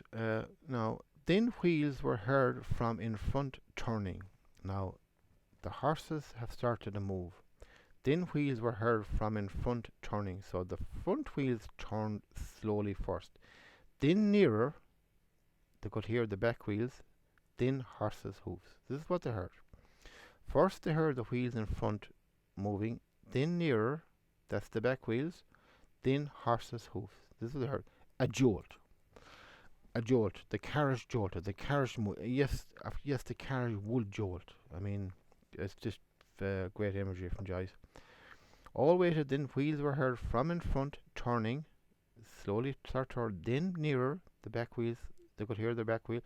[SPEAKER 1] Now, then wheels were heard from in front turning. Now, the horses have started to move. Then wheels were heard from in front turning. So the front wheels turned slowly first. Then nearer, they could hear the back wheels. Then horses' hoofs. This is what they heard. First they heard the wheels in front moving. Then nearer, that's the back wheels. Then horses' hoofs. This is what they heard. A jolt. A jolt. The carriage jolted. The carriage yes, the carriage would jolt. I mean, it's just great imagery from Joyce. All waited, then wheels were heard from in front, turning, slowly turned, then nearer, the back wheels, they could hear the back wheel,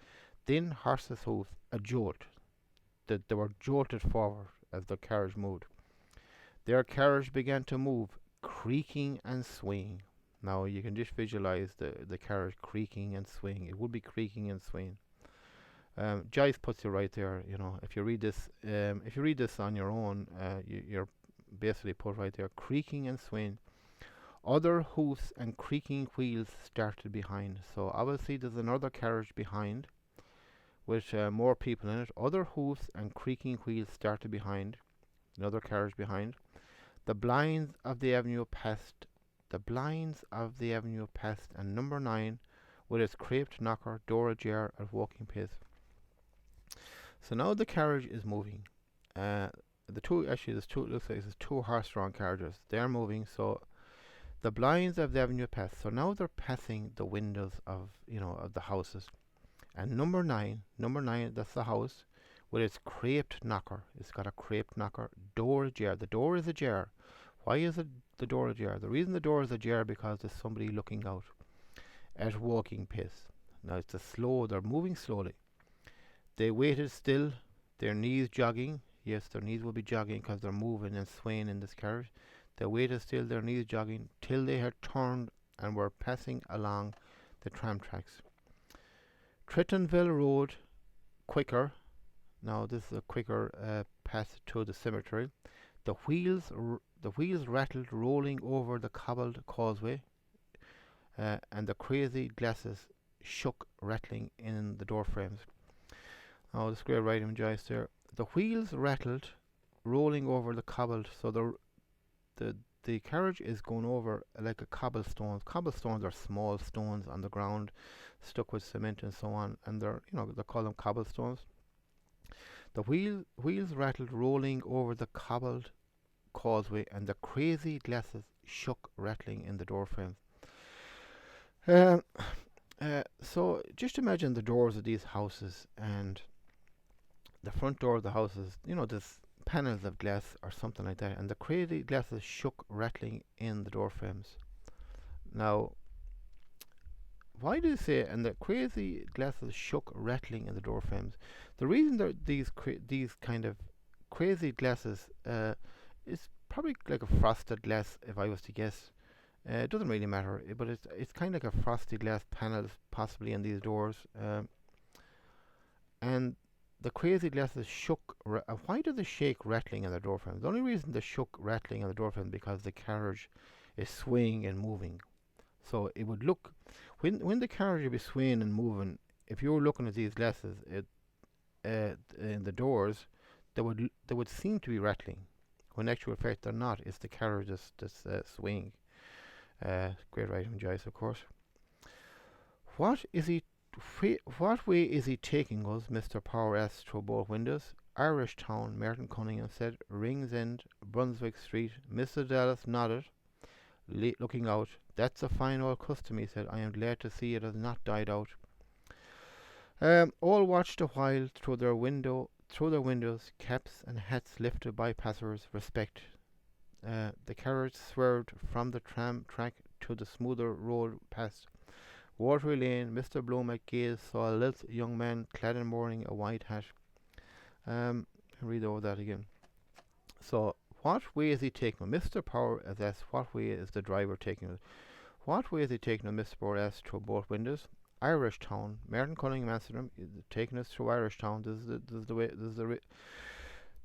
[SPEAKER 1] then horses' hoofs, a jolt. They were jolted forward as the carriage moved. Their carriage began to move, creaking and swaying. Now you can just visualize the carriage creaking and swaying. It would be creaking and swaying. Joyce puts it right there. You know, if you read this on your own, you're basically put right there, creaking and swaying. Other hoofs and creaking wheels started behind. So obviously there's another carriage behind with more people in it. Other hoofs and creaking wheels started behind. Another carriage behind. The blinds of the avenue passed. The blinds of the avenue passed, and number 9, with its craped knocker, door ajar at walking pace. So now the carriage is moving. Looks like there's two horse-drawn carriages. They're moving, so the blinds of the avenue pass. So now they're passing the windows of the houses. And number 9, that's the house with its craped knocker. It's got a craped knocker, door ajar. The door is ajar. Why is it the door ajar? The reason the door is ajar because there's somebody looking out at walking pace. Now they're moving slowly. They waited still, their knees jogging. Yes, their knees will be jogging because they're moving and swaying in this carriage. They waited still, their knees jogging, till they had turned and were passing along the tram tracks. Trittonville Road, quicker. Now this is a quicker path to the cemetery. The wheels rattled, rolling over the cobbled causeway, and the crazy glasses shook, rattling in the door frames. Now the square writing Joyce there. The wheels rattled, rolling over the cobbled. So the carriage is going over like a cobblestone. Cobblestones are small stones on the ground, stuck with cement and so on, and they call them cobblestones. The wheels rattled, rolling over the cobbled causeway, and the crazy glasses shook, rattling in the door frames. So just imagine the doors of these houses, and the front door of the houses, this panels of glass or something like that, and the crazy glasses shook, rattling in the door frames. Now, why do you say, and the crazy glasses shook, rattling in the door frames? The reason that these kind of crazy glasses is probably like a frosted glass, if I was to guess. It doesn't really matter, but it's kind of like a frosted glass panels possibly in these doors, and the crazy glasses shook. Why do they shake, rattling in the door frame? The only reason they shook, rattling in the door frame because the carriage is swaying and moving. So it would look, when the carriage would be swaying and moving, if you were looking at these glasses, in the doors, they would seem to be rattling. When in actual fact they're not. It's the carriage that's swaying. Great writing, Joyce, of course. What way is he taking us? Mr. Power asked through both windows. Irish Town, Merton Cunningham said. Rings End, Brunswick Street. Mr. Dallas nodded, looking out. That's a fine old custom, he said. I am glad to see it has not died out. All watched a while through their windows, caps and hats lifted by passers. Respect. The carriage swerved from the tram track to the smoother road past Watery Lane. Mr. Bloom at gaze saw a little young man clad in mourning, a white hat. Read over that again. So, what way is he taking us? Mr. Power has asked, what way is the driver taking us? What way is he taking us? Mr. Power asked through both windows. Irish Town, Merton Cunningham answered him, taking us through Irish Town. This is the way.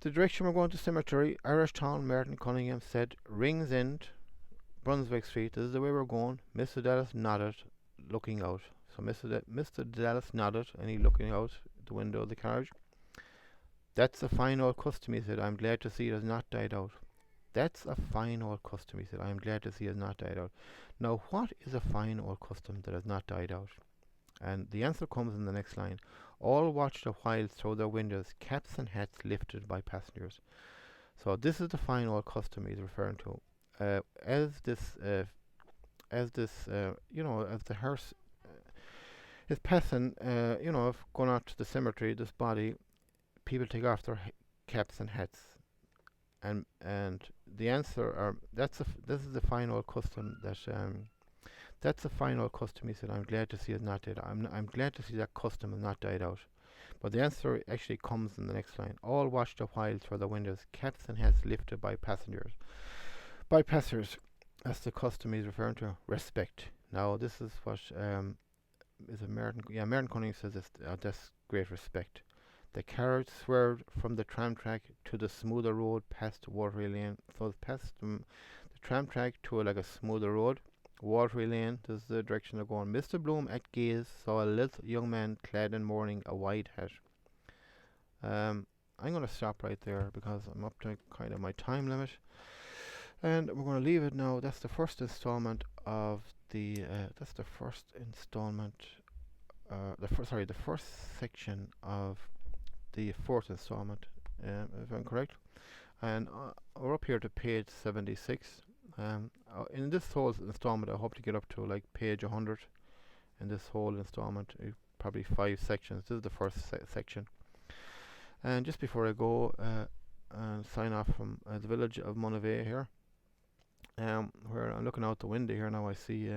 [SPEAKER 1] The direction we're going to cemetery, Irish Town, Martin Cunningham said, Rings End, Brunswick Street, this is the way we're going. Mr. Dallas nodded, looking out. So Mr. Dallas nodded and he looking out the window of the carriage. That's a fine old custom, he said. I'm glad to see it has not died out. That's a fine old custom, he said. I'm glad to see it has not died out. Now, what is a fine old custom that has not died out? And the answer comes in the next line. All watched a while through their windows, caps and hats lifted by passengers. So this is the fine old custom he's referring to. As the hearse is passing, if going out to the cemetery, this body, people take off their caps and hats, and the answer are this is the fine old custom that that's a fine old custom. He said, I'm glad to see it not dead. I'm glad to see that custom has not died out. But the answer actually comes in the next line. All watched a while through the windows, caps and hats lifted by passengers. By passers, that's the custom he's referring to. Respect. Now this is what is American. Yeah, American Cunningham says this. That's great respect. The carriage swerved from the tram track to the smoother road past Watery Lane. So it's past the tram track to like a smoother road. Watery Lane, this is the direction they're going. Mr. Bloom at gaze saw a little young man clad in mourning, a white hat. I'm going to stop right there because I'm up to kind of my time limit. And we're going to leave it now. That's the first installment of the, the first section of the fourth installment, if I'm correct. And we're up here to page 76. In this whole installment, I hope to get up to like page 100 in this whole installment, probably 5 sections. This is the first section. And just before I go and sign off from the village of Monivea here, where I'm looking out the window here now, I see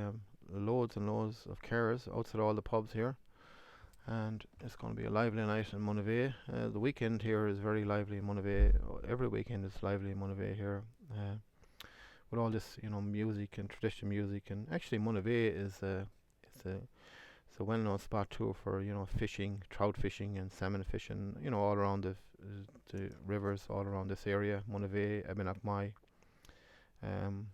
[SPEAKER 1] loads and loads of cars outside all the pubs here. And it's going to be a lively night in Monivea. The weekend here is very lively in Monivea. Every weekend is lively in Monivea here. With all this, music and traditional music, and actually Monivea is it's a well-known spot too for fishing, trout fishing, and salmon fishing. All around the rivers, all around this area, Monivea, Abenakmai. And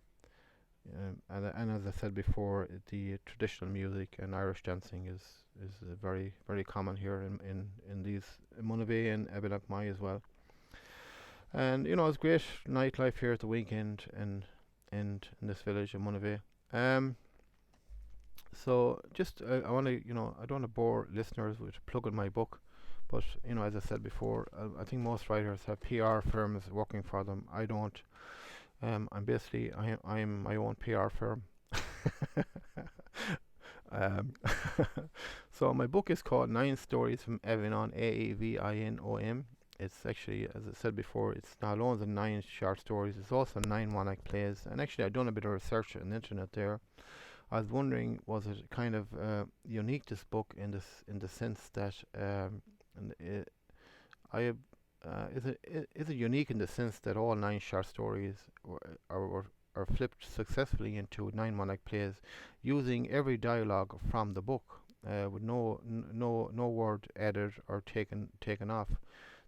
[SPEAKER 1] as I said before, the traditional music and Irish dancing is very very common here in these Monivea and Abenakmai as well. And it's great nightlife here at the weekend and in this village of Monivea. So just I want to I don't want to bore listeners with plugging my book, but as I said before, I think most writers have PR firms working for them. I don't. I'm my own PR firm. So my book is called 9 Stories from Avinon, Aevinom. It's actually, as I said before, it's not only the 9 short stories, it's also 9 one-act plays. And actually, I've done a bit of research on the internet there. I was wondering, was it kind of unique, this book, in the sense that is it unique in the sense that all 9 short stories are flipped successfully into 9 one-act plays, using every dialogue from the book, with no word added or taken off.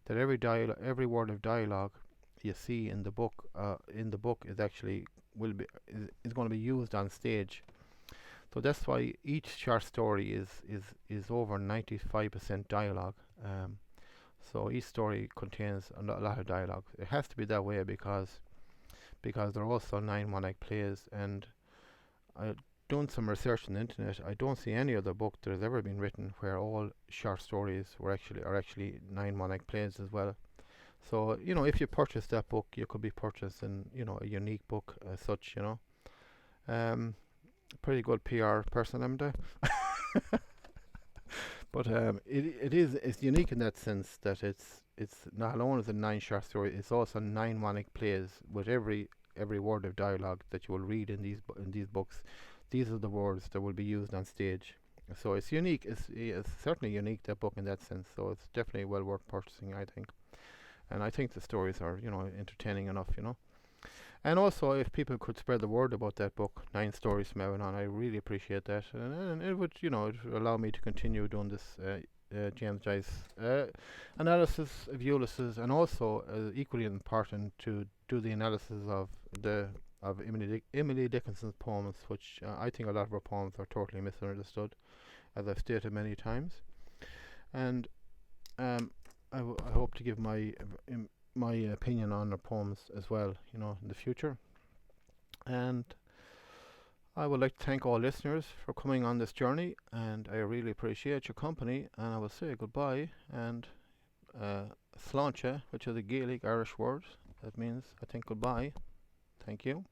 [SPEAKER 1] That every word of dialogue you see in the book is actually is going to be used on stage. So that's why each short story is over 95% dialogue. So each story contains a lot of dialogue. It has to be that way because there are also 9 one-act plays, and I've done some research on the internet. I don't see any other book that has ever been written where all short stories are actually 9 one-act plays as well. So if you purchase that book, you could be purchasing a unique book as such. Pretty good PR person, am I? But it's unique in that sense that it's not only is it 9 short stories, it's also 9 one-act plays with every word of dialogue that you will read in these books. These are the words that will be used on stage. So it's unique. It's certainly unique, that book, in that sense. So it's definitely well worth purchasing, I think. And I think the stories are entertaining enough. And also, if people could spread the word about that book, 9 Stories from Avinon, I really appreciate that. And it would, it would allow me to continue doing this James Joyce analysis of Ulysses, and also equally important to do the analysis of the of Emily Dickinson's poems, which I think a lot of her poems are totally misunderstood, as I've stated many times. And I hope to give my opinion on her poems as well, in the future. And I would like to thank all listeners for coming on this journey, and I really appreciate your company. And I will say goodbye and sláinte, which is a Gaelic Irish word. That means, I think, goodbye. Thank you.